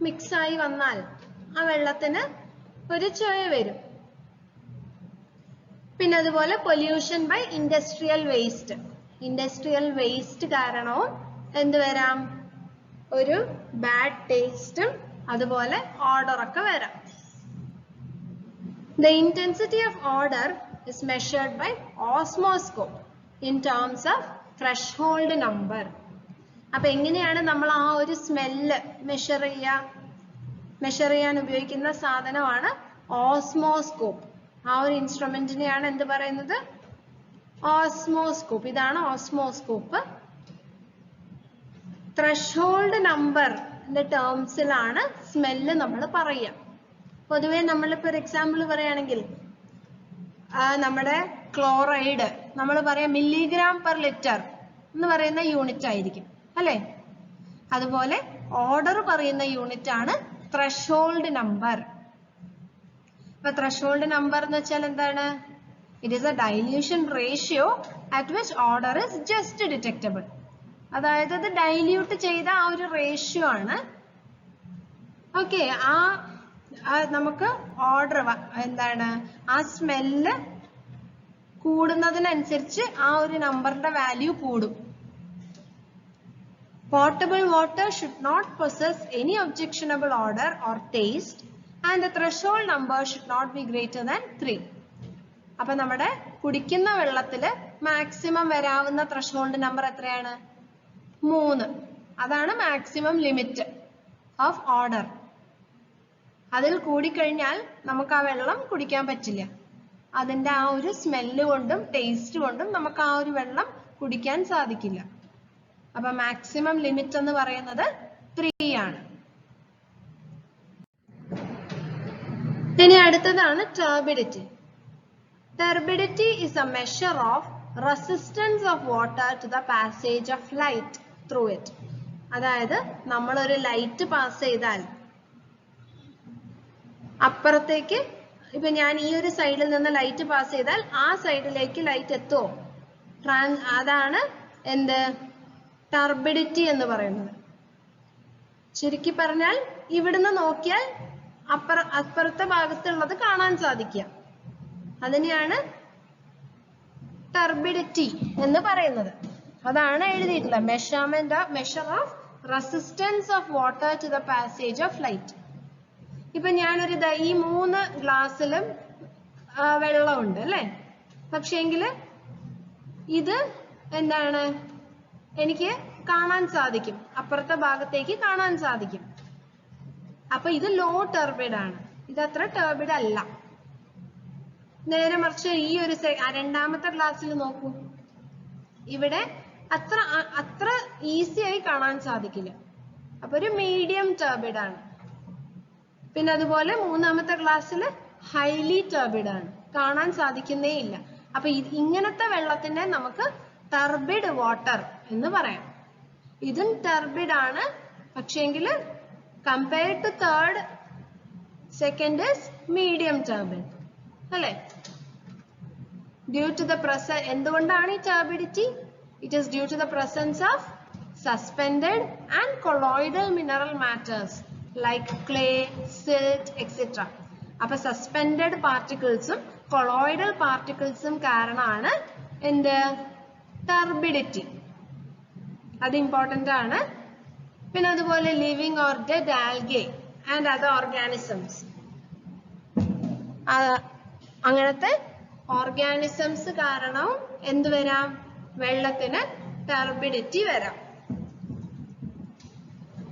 മിക്സ് ആയി വന്നാൽ ആ വെള്ളത്തിന് ഒരു ചൊയ വരും. പിന്നെ അതുപോലെ pollution by industrial waste. Industrial waste കാരണവും എന്ത് വരാം, ഒരു ബാഡ് ടേസ്റ്റും അതുപോലെ ഓർഡർ ഒക്കെ വരാം. The intensity of odor is measured by osmoscope in terms of threshold number. അപ്പൊ എങ്ങനെയാണ് നമ്മൾ ആ ഒരു സ്മെല്ല് മെഷർ ചെയ്യാൻ ഉപയോഗിക്കുന്ന സാധനമാണ് ഓസ്മോസ്കോപ്പ്. ആ ഒരു ഇൻസ്ട്രുമെന്റിനെയാണ് എന്ത് പറയുന്നത്, ഓസ്മോസ്കോപ്പ്. ഇതാണ് ഓസ്മോസ്കോപ്പ്. ത്രഷോൾഡ് നമ്പറിന്റെ ടേംസിലാണ് സ്മെല്ല് നമ്മൾ പറയുക. പൊതുവെ നമ്മളിപ്പോ ഒരു എക്സാമ്പിൾ പറയുകയാണെങ്കിൽ നമ്മുടെ ക്ലോറൈഡ് നമ്മൾ പറയാം മില്ലിഗ്രാം പെർ ലിറ്റർ എന്ന് പറയുന്ന യൂണിറ്റ് ആയിരിക്കും അല്ലെ. അതുപോലെ ഓർഡർ പറയുന്ന യൂണിറ്റ് ആണ് ത്രഷോൾഡ് നമ്പർ. അപ്പൊ ത്രഷോൾഡ് നമ്പർ എന്ന് വെച്ചാൽ എന്താണ്? It is A dilution ratio at which order is just detectable. അതായത് അത് ഡൈല്യൂട്ട് ചെയ്ത ആ ഒരു റേഷ്യോ ആണ്. ഓക്കെ, നമുക്ക് ഓർഡർ എന്താണ്, ആ സ്മെല്ല് കൂടുന്നതിനനുസരിച്ച് ആ ഒരു നമ്പറിന്റെ വാല്യൂ കൂടും. Potable water should not possess any objectionable odor or taste and the threshold number should not be greater than 3. അപ്പൊ നമ്മുടെ കുടിക്കുന്ന വെള്ളത്തില് മാക്സിമം വരാവുന്ന ത്രെഷോൾഡ് നമ്പർ എത്രയാണ്? 3. അതാണ് മാക്സിമം ലിമിറ്റ് ഓഫ് ഓർഡർ. അതിൽ കൂടിക്കഴിഞ്ഞാൽ നമുക്ക് ആ വെള്ളം കുടിക്കാൻ പറ്റില്ല. അതിന്റെ ആ ഒരു സ്മെല്ല് കൊണ്ടും ടേസ്റ്റ് കൊണ്ടും നമുക്ക് ആ ഒരു വെള്ളം കുടിക്കാൻ സാധിക്കില്ല. അപ്പൊ മാക്സിമം ലിമിറ്റ് എന്ന് പറയുന്നത് 3 ആണ്. ഇനി അടുത്തതാണ് turbidity. Turbidity is a measure of resistance of water to the passage of light through it. അതായത് നമ്മൾ ഒരു ലൈറ്റ് പാസ് ചെയ്താൽ അപ്പുറത്തേക്ക്, ഇപ്പൊ ഞാൻ ഈ ഒരു സൈഡിൽ നിന്ന് ലൈറ്റ് പാസ് ചെയ്താൽ ആ സൈഡിലേക്ക് ലൈറ്റ് എത്തുമോ? അതാണ് എന്ത്? ടർബിഡിറ്റി എന്ന് പറയുന്നത്. ചുരുക്കി പറഞ്ഞാൽ ഇവിടുന്ന് നോക്കിയാൽ അപ്പുറത്തെ ഭാഗത്തുള്ളത് കാണാൻ സാധിക്കുക. അതിനെയാണ് ടർബിഡിറ്റി എന്ന് പറയുന്നത്. അതാണ് എഴുതിയിട്ടുള്ളത്. Measure of resistance of water to the passage of light. ഇപ്പൊ ഞാനൊരു ഈ 3 ഗ്ലാസ്സിലും വെള്ളമുണ്ട് അല്ലെ, പക്ഷേങ്കില് ഇത് എന്താണ്, എനിക്ക് കാണാൻ സാധിക്കും, അപ്പുറത്തെ ഭാഗത്തേക്ക് കാണാൻ സാധിക്കും. അപ്പൊ ഇത് ലോ ടർബിഡ് ആണ്, ഇത് അത്ര ടർബിഡ് അല്ല. നേരെ മറിച്ച് ഈ ഒരു രണ്ടാമത്തെ ഗ്ലാസ്സിൽ നോക്കൂ, ഇവിടെ അത്ര ഈസി ആയി കാണാൻ സാധിക്കില്ല. അപ്പൊ ഒരു മീഡിയം ടർബിഡ് ആണ്. പിന്നെ അതുപോലെ മൂന്നാമത്തെ ഗ്ലാസ്സിൽ ഹൈലി ടർബിഡ് ആണ്, കാണാൻ സാധിക്കുന്നേ ഇല്ല. അപ്പൊ ഇങ്ങനത്തെ വെള്ളത്തിനെ നമുക്ക് ടർബിഡ് വാട്ടർ എന്ന് പറയാം. ഇതും ടർബിഡ് ആണ്, പക്ഷേങ്കിൽ compared to third, second is medium turbid അല്ലെ. ഡ്യൂ ടു ദ പ്രസൻസ്, എന്തുകൊണ്ടാണ് ഈ turbidity? It is due to the presence of suspended and colloidal mineral matters like clay, silt etcetera. അപ്പൊ സസ്പെൻഡഡ് പാർട്ടിക്കിൾസും കൊളോയിഡൽ പാർട്ടിക്കിൾസും കാരണമാണ് എന്ത്? ടർബിഡിറ്റി. അത് ഇമ്പോർട്ടന്റ് ആണ്. പിന്നെ അതുപോലെ living or dead algae and other organisms, അങ്ങനത്തെ ഓർഗാനിസംസ് കാരണവും എന്ത് വരാം? വെള്ളത്തിന് ടർബിഡിറ്റി വരാം.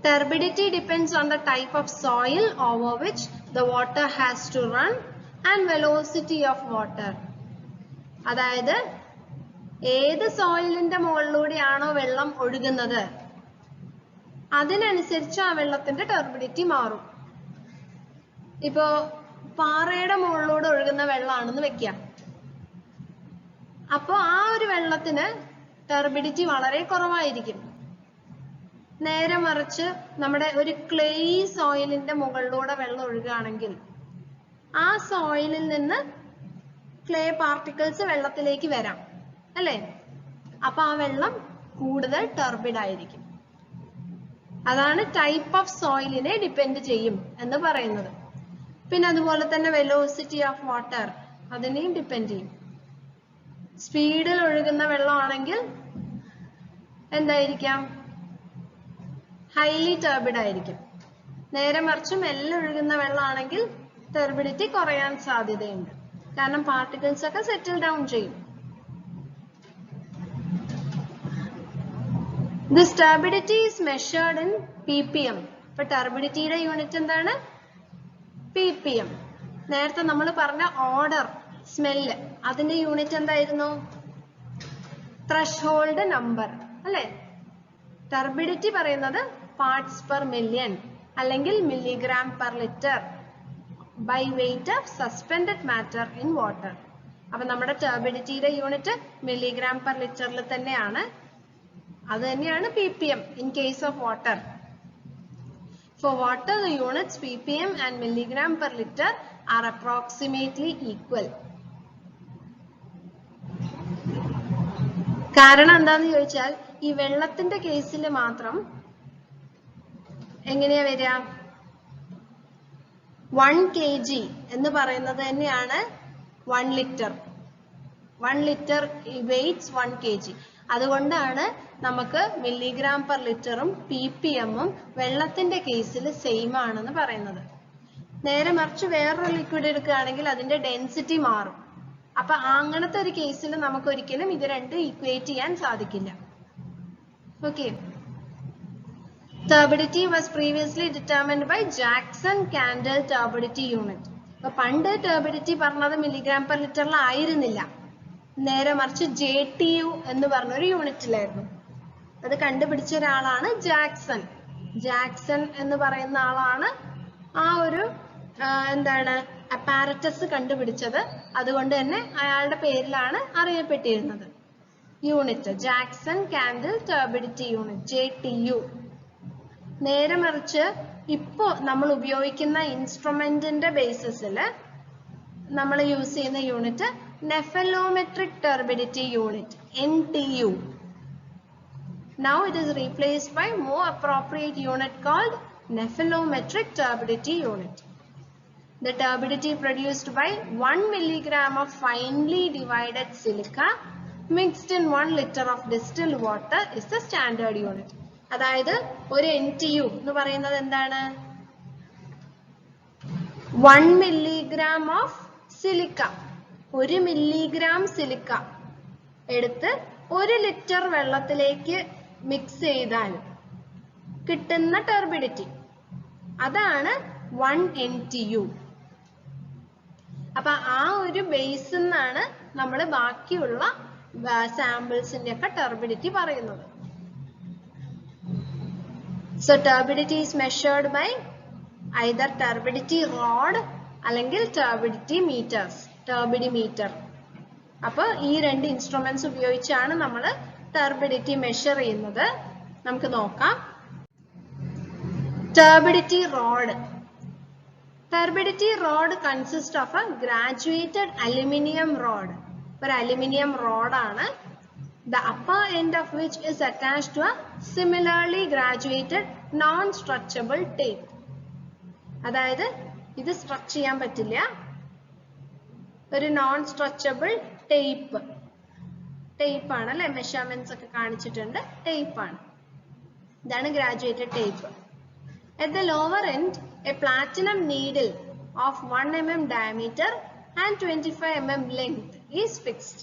Turbidity depends on the type of soil over which the water has to run and velocity of water. അതായത് ഏത് സോയിലിന്റെ മുകളിലൂടെയാണോ വെള്ളം ഒഴുകുന്നത് അതിനനുസരിച്ച് ആ വെള്ളത്തിന്റെ ടർബിഡിറ്റി മാറും. ഇപ്പോ പാറയുടെ മുകളിലൂടെ ഒഴുകുന്ന വെള്ളമാണെന്ന് വെക്കാം. അപ്പോ ആ ഒരു വെള്ളത്തിന് ടർബിഡിറ്റി വളരെ കുറവായിരിക്കും. നേരെ മറിച്ച് നമ്മുടെ ഒരു ക്ലേയി സോയിലിന്റെ മുകളിലൂടെ വെള്ളം ഒഴുകുകയാണെങ്കിൽ ആ സോയിലിൽ നിന്ന് ക്ലേ പാർട്ടിക്കിൾസ് വെള്ളത്തിലേക്ക് വരാം അല്ലെ. അപ്പൊ ആ വെള്ളം കൂടുതൽ ടർബിഡ് ആയിരിക്കും. അതാണ് ടൈപ്പ് ഓഫ് സോയിലിനെ ഡിപ്പെൻഡ് ചെയ്യും എന്ന് പറയുന്നത്. പിന്നെ അതുപോലെ തന്നെ വെലോസിറ്റി ഓഫ് വാട്ടർ, അതിനെയും ഡിപ്പെൻഡ് ചെയ്യും. സ്പീഡിൽ ഒഴുകുന്ന വെള്ളമാണെങ്കിൽ എന്തായിരിക്കാം? ഹൈലി ടർബിഡ് ആയിരിക്കും. നേരെ മറിച്ച് മെല്ലെ ഒഴുകുന്ന വെള്ളമാണെങ്കിൽ ടർബിഡിറ്റി കുറയാൻ സാധ്യതയുണ്ട്, കാരണം പാർട്ടിക്കിൾസ് ഒക്കെ സെറ്റിൽ ഡൗൺ ചെയ്യും. This turbidity is measured in ppm. ഇപ്പൊ ടർബിഡിറ്റിയുടെ യൂണിറ്റ് എന്താണ്? ppm. നേരത്തെ നമ്മൾ പറഞ്ഞ ഓർഡർ, സ്മെല്ല്, അതിന്റെ യൂണിറ്റ് എന്തായിരുന്നു? ത്രെഷ്ഹോൾഡ് നമ്പർ അല്ലെ. ടർബിഡിറ്റി പറയുന്നത് പാർട്സ് പെർ മില്യൺ അല്ലെങ്കിൽ milligram per litre by weight of suspended matter in water. അപ്പൊ നമ്മുടെ ടർബിഡിറ്റിയുടെ യൂണിറ്റ് മില്ലിഗ്രാം പെർ ലിറ്ററിൽ തന്നെയാണ്. അത് തന്നെയാണ് ppm in case of water. For water, the units ppm and milligram per liter are approximately equal. കാരണം എന്താന്ന് ചോദിച്ചാൽ ഈ വെള്ളത്തിന്റെ കേസിൽ മാത്രം എങ്ങനെയാ വരിക? 1 kg എന്ന് പറയുന്നത് തന്നെയാണ് 1 ലിറ്റർ. 1 litre weights 1 kg. അതുകൊണ്ടാണ് നമുക്ക് മില്ലിഗ്രാം പെർ ലിറ്ററും ppmഉം വെള്ളത്തിന്റെ കേസിൽ സെയിം ആണെന്ന് പറയുന്നത്. നേരെ മറിച്ച് വേറൊരു ലിക്വിഡ് എടുക്കുകയാണെങ്കിൽ അതിന്റെ ഡെൻസിറ്റി മാറും. അപ്പൊ അങ്ങനത്തെ ഒരു കേസിൽ നമുക്ക് ഒരിക്കലും ഇത് രണ്ടും ഈക്വേറ്റ് ചെയ്യാൻ സാധിക്കില്ല. Okay. Turbidity was previously determined by Jackson-Candle turbidity unit. അപ്പൊ പണ്ട് turbidity പറഞ്ഞത് മില്ലിഗ്രാം പെർ ലിറ്ററിൽ ആയിരുന്നില്ല, നേരെ മറിച്ച് JTU എന്ന് പറഞ്ഞൊരു യൂണിറ്റിലായിരുന്നു. അത് കണ്ടുപിടിച്ച ഒരാളാണ് ജാക്സൺ. ജാക്സൺ എന്ന് പറയുന്ന ആളാണ് ആ ഒരു അപ്പാരറ്റസ് കണ്ടുപിടിച്ചത്. അതുകൊണ്ട് തന്നെ അയാളുടെ പേരിലാണ് അറിയപ്പെട്ടിരുന്നത് unit, Jackson-candle turbidity unit, JTU. നേരെ മറിച്ച് ഇപ്പോ നമ്മൾ ഉപയോഗിക്കുന്ന ഇൻസ്ട്രുമെന്റിന്റെ ബേസിസിൽ നമ്മൾ യൂസ് ചെയ്യുന്ന unit nephelometric turbidity unit, NTU. Now it is replaced by more appropriate unit called nephelometric turbidity unit. The turbidity produced by 1 milligram of finely divided silica mixed in 1 liter of distilled water is the standard unit. അതായത് ഒരു NTU എന്ന് പറയുന്നത് എന്താണ്? 1 milligram of silica, 1 milligram silica എടുത്ത് 1 ലിറ്റർ വെള്ളത്തിലേക്ക് മിക്സ് ചെയ്താൽ കിട്ടുന്ന ടർബിഡിറ്റി, അതാണ് 1 NTU. അപ്പൊ ആ ഒരു ബേസിൽ നിന്നാണ് നമ്മൾ ബാക്കിയുള്ള സാമ്പിൾസിന്റെ ഒക്കെ ടർബിഡിറ്റി പറയുന്നത്. So turbidity is measured by either turbidity rod അല്ലെങ്കിൽ turbidity meters, turbidimeter. അപ്പോൾ ഈ രണ്ട് ഇൻസ്ട്രുമെന്റ്സ് ഉപയോഗിച്ചാണ് നമ്മൾ ടർബിഡിറ്റി മെഷർ ചെയ്യുന്നത്. നമുക്ക് നോക്കാം. turbidity rod. Turbidity rod consists of a graduated aluminum rod. ഒരു അലുമിനിയം റോഡാണ്, the upper end of which is attached to a similarly graduated non-stretchable tape. അതായത് ഇത് സ്ട്രെച്ച് ചെയ്യാൻ പറ്റില്ല, ഒരു നോൺ സ്ട്രെച്ചബിൾ ടേപ്പ് ആണ് അല്ലെ, മെഷർമെന്റ്സ് ഒക്കെ കാണിച്ചിട്ടുണ്ട്, ടേപ്പ് ആണ്. ഇതാണ് graduated tape. At the lower end, a platinum needle of 1 mm diameter and 25 mm length is fixed.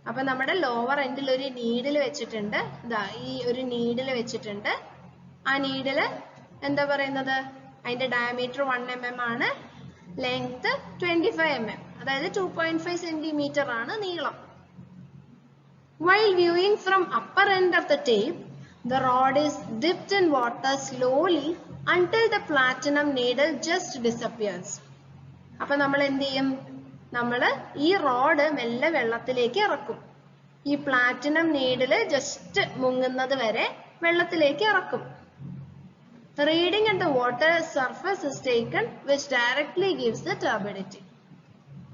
അപ്പൊ നമ്മുടെ ലോവർ എൻഡിൽ ഒരു നീഡിൽ വെച്ചിട്ടുണ്ട്. ഇതാ ഈ ഒരു നീഡിൽ വെച്ചിട്ടുണ്ട്. ആ നീഡില് എന്താ പറയുന്നത്, അതിന്റെ ഡയമീറ്റർ 1 mm ആണ്, ലെങ്ത് 25 mm, അതായത് 2.5 centimeter ആണ് നീളം. While viewing from upper end of the tape, the rod is dipped in water slowly until the platinum needle just disappears. അപ്പൊ നമ്മൾ എന്ത് ചെയ്യും, നമ്മൾ ഈ റോഡ് മെല്ലെ വെള്ളത്തിലേക്ക് ഇറക്കും. ഈ പ്ലാറ്റിനം നീഡില് ജസ്റ്റ് മുങ്ങുന്നത് വരെ വെള്ളത്തിലേക്ക് ഇറക്കും. Reading at the water surface is taken which directly gives the turbidity.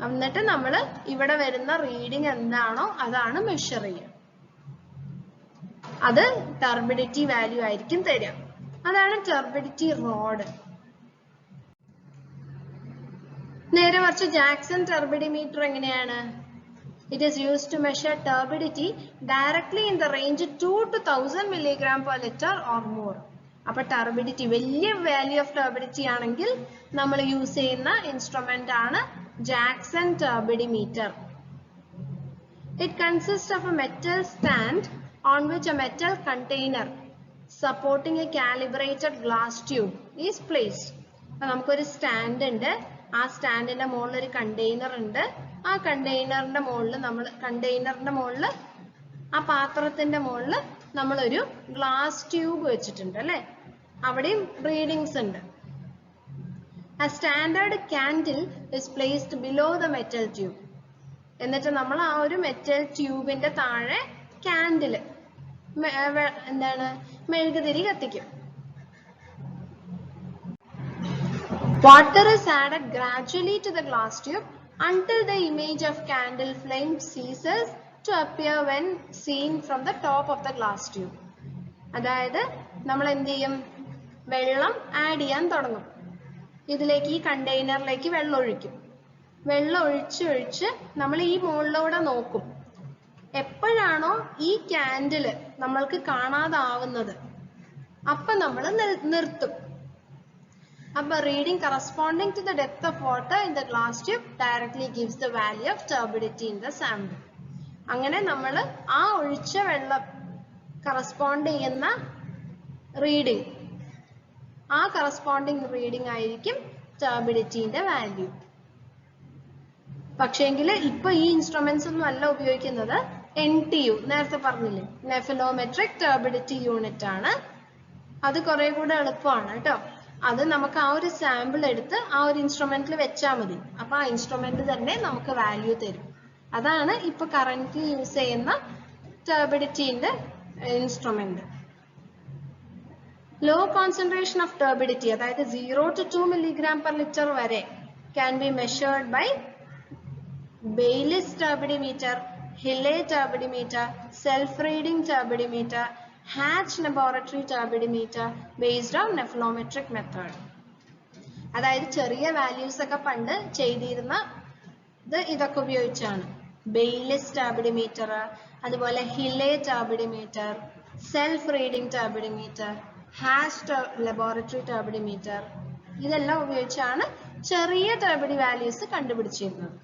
എന്നിട്ട് നമ്മൾ ഇവിടെ വരുന്ന റീഡിംഗ് എന്താണോ അതാണ് മെഷർ ചെയ്യുക. അത് ടർബിഡിറ്റി വാല്യൂ ആയിരിക്കും തരിക. അതാണ് ടർബിഡിറ്റി റോഡ്. നേരെ മറിച്ച് ജാക്സൺ ടർബിഡിമീറ്റർ എങ്ങനെയാണ്? It is used to measure turbidity directly in the range 2 to 1000 milligram per liter or more. അപ്പൊ ടർബിഡിറ്റി വലിയ വാല്യൂ ഓഫ് ടർബിഡിറ്റി ആണെങ്കിൽ നമ്മൾ യൂസ് ചെയ്യുന്ന ഇൻസ്ട്രുമെന്റ് ആണ് Jackson ടർബിഡിമീറ്റർ. It consists of a metal stand on which a metal container supporting a calibrated glass tube is placed. അപ്പൊ നമുക്കൊരു സ്റ്റാൻഡ് ഉണ്ട്, ആ സ്റ്റാൻഡിന്റെ മുകളിൽ ഒരു കണ്ടെയ്നർ ഉണ്ട്. ആ കണ്ടെയ്നറിന്റെ മുകളിൽ ആ പാത്രത്തിന്റെ മുകളിൽ നമ്മളൊരു ഗ്ലാസ് ട്യൂബ് വെച്ചിട്ടുണ്ട് അല്ലെ, അവിടെയും റീഡിങ്സ് ഉണ്ട്. A standard candle is placed below the metal tube. എന്നിട്ട് നമ്മൾ ആ ഒരു മെറ്റൽ ട്യൂബിന്റെ താഴെ കാൻഡില് മെഴുകുതിരി കത്തിക്കും. Water is added gradually to the glass tube until the image of candle flame ceases to appear when seen from the top of the glass tube. അതായത് നമ്മൾ എന്ത് ചെയ്യും, വെള്ളം ആഡ് ചെയ്യാൻ തുടങ്ങും. ഇതിലേക്ക് ഈ കണ്ടെയ്നറിലേക്ക് വെള്ളം ഒഴിക്കും. വെള്ളം ഒഴിച്ച് നമ്മൾ ഈ മുകളിലൂടെ നോക്കും. എപ്പോഴാണോ ഈ ക്യാൻഡില് നമ്മൾക്ക് കാണാതാവുന്നത് അപ്പൊ നമ്മൾ നിർത്തും. അപ്പൊ reading corresponding to the depth of water in the glass tube directly gives the value of turbidity in the sample. അങ്ങനെ നമ്മൾ ആ ഒഴിച്ച വെള്ളം കറസ്പോണ്ട് ചെയ്യുന്ന റീഡിംഗ്, ആ കറസ്പോണ്ടിങ് റീഡിംഗ് ആയിരിക്കും ടർബിഡിറ്റിന്റെ വാല്യൂ. പക്ഷേങ്കിൽ ഇപ്പൊ ഈ ഇൻസ്ട്രുമെന്റ്സ് ഒന്നും അല്ല ഉപയോഗിക്കുന്നത്. NTU നേരത്തെ പറഞ്ഞില്ലേ, നെഫിലോമെട്രിക് ടർബിഡിറ്റി യൂണിറ്റ് ആണ്. അത് കുറെ കൂടെ എളുപ്പമാണ് കേട്ടോ. അത് നമുക്ക് ആ ഒരു സാമ്പിൾ എടുത്ത് ആ ഒരു ഇൻസ്ട്രുമെന്റിൽ വെച്ചാൽ മതി. അപ്പൊ ആ ഇൻസ്ട്രുമെന്റ് തന്നെ നമുക്ക് വാല്യൂ തരും. അതാണ് ഇപ്പൊ കറന്റ് യൂസ് ചെയ്യുന്ന ടർബിഡിറ്റിന്റെ instrument. Low concentration of turbidity, അതായത് 0 to 2 mg/L വരെ can be measured by Baylis turbidimeter, Hille turbidimeter, self-reading turbidimeter, Hatch laboratory turbidimeter based on nephelometric method. അതായത് ചെറിയ വാല്യൂസ് ഒക്കെ പണ്ട് ചെയ്തിരുന്ന ഇതൊക്കെ ഉപയോഗിച്ചാണ്. ബെയ്ലിസ് ടർബിഡിമീറ്റർ, അതുപോലെ ഹില്ലേ ടർബിഡിമീറ്റർ, സെൽഫ് റീഡിംഗ് ടർബിഡിമീറ്റർ, ഹാച്ച് ലബോറട്ടറി ടർബിഡിമീറ്റർ, ഇതെല്ലാം ഉപയോഗിച്ചാണ് ചെറിയ ടർബിഡി values കണ്ടുപിടിച്ചിരുന്നത്.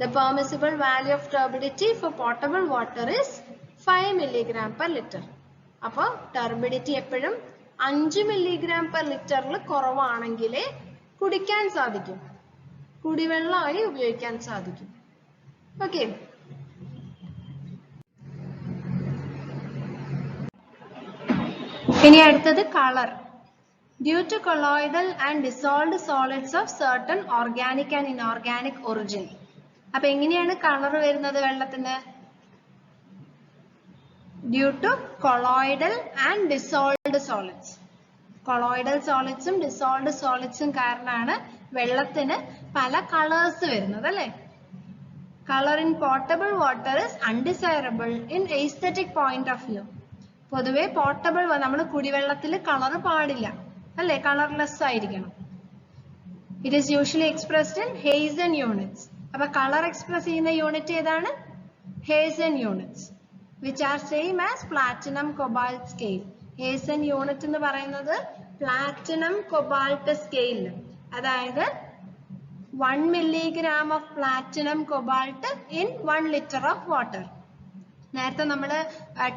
The permissible value of turbidity for potable water is 5 mg/L. അപ്പോൾ ടർബിഡിറ്റി എപ്പോഴും 5 mg/L കുറവാണെങ്കിലേ കുടിക്കാൻ സാധിക്കും, കുടിവെള്ളമായി ഉപയോഗിക്കാൻ സാധിക്കും. ഓക്കെ, ഇനി അടുത്തത് colour. Due to colloidal and dissolved solids of certain organic and inorganic origin. അപ്പൊ എങ്ങനെയാണ് കളർ വരുന്നത് വെള്ളത്തിന്? Due to colloidal and dissolved solids. Colloidal solidsഉം dissolved solidsഉം കാരണമാണ് വെള്ളത്തിന് പല കളേഴ്സ് വരുന്നത് അല്ലേ? Color in potable water is undesirable in aesthetic point of view. പൊതുവെ പോർട്ടബിൾ നമ്മൾ കുടിവെള്ളത്തിൽ കളർ പാടില്ല അല്ലേ, കളർലെസ് ആയിരിക്കണം. It is usually expressed in Hazen units. അപ്പൊ കളർ എക്സ്പ്രസ് ചെയ്യുന്ന യൂണിറ്റ് ഏതാണ്? Hazen units, which are same as platinum cobalt scale. Hazen unit എന്ന് പറയുന്നത് platinum cobalt scale. അതായത് 1 milligram of platinum cobalt in 1 liter of water. നേരത്തെ നമ്മൾ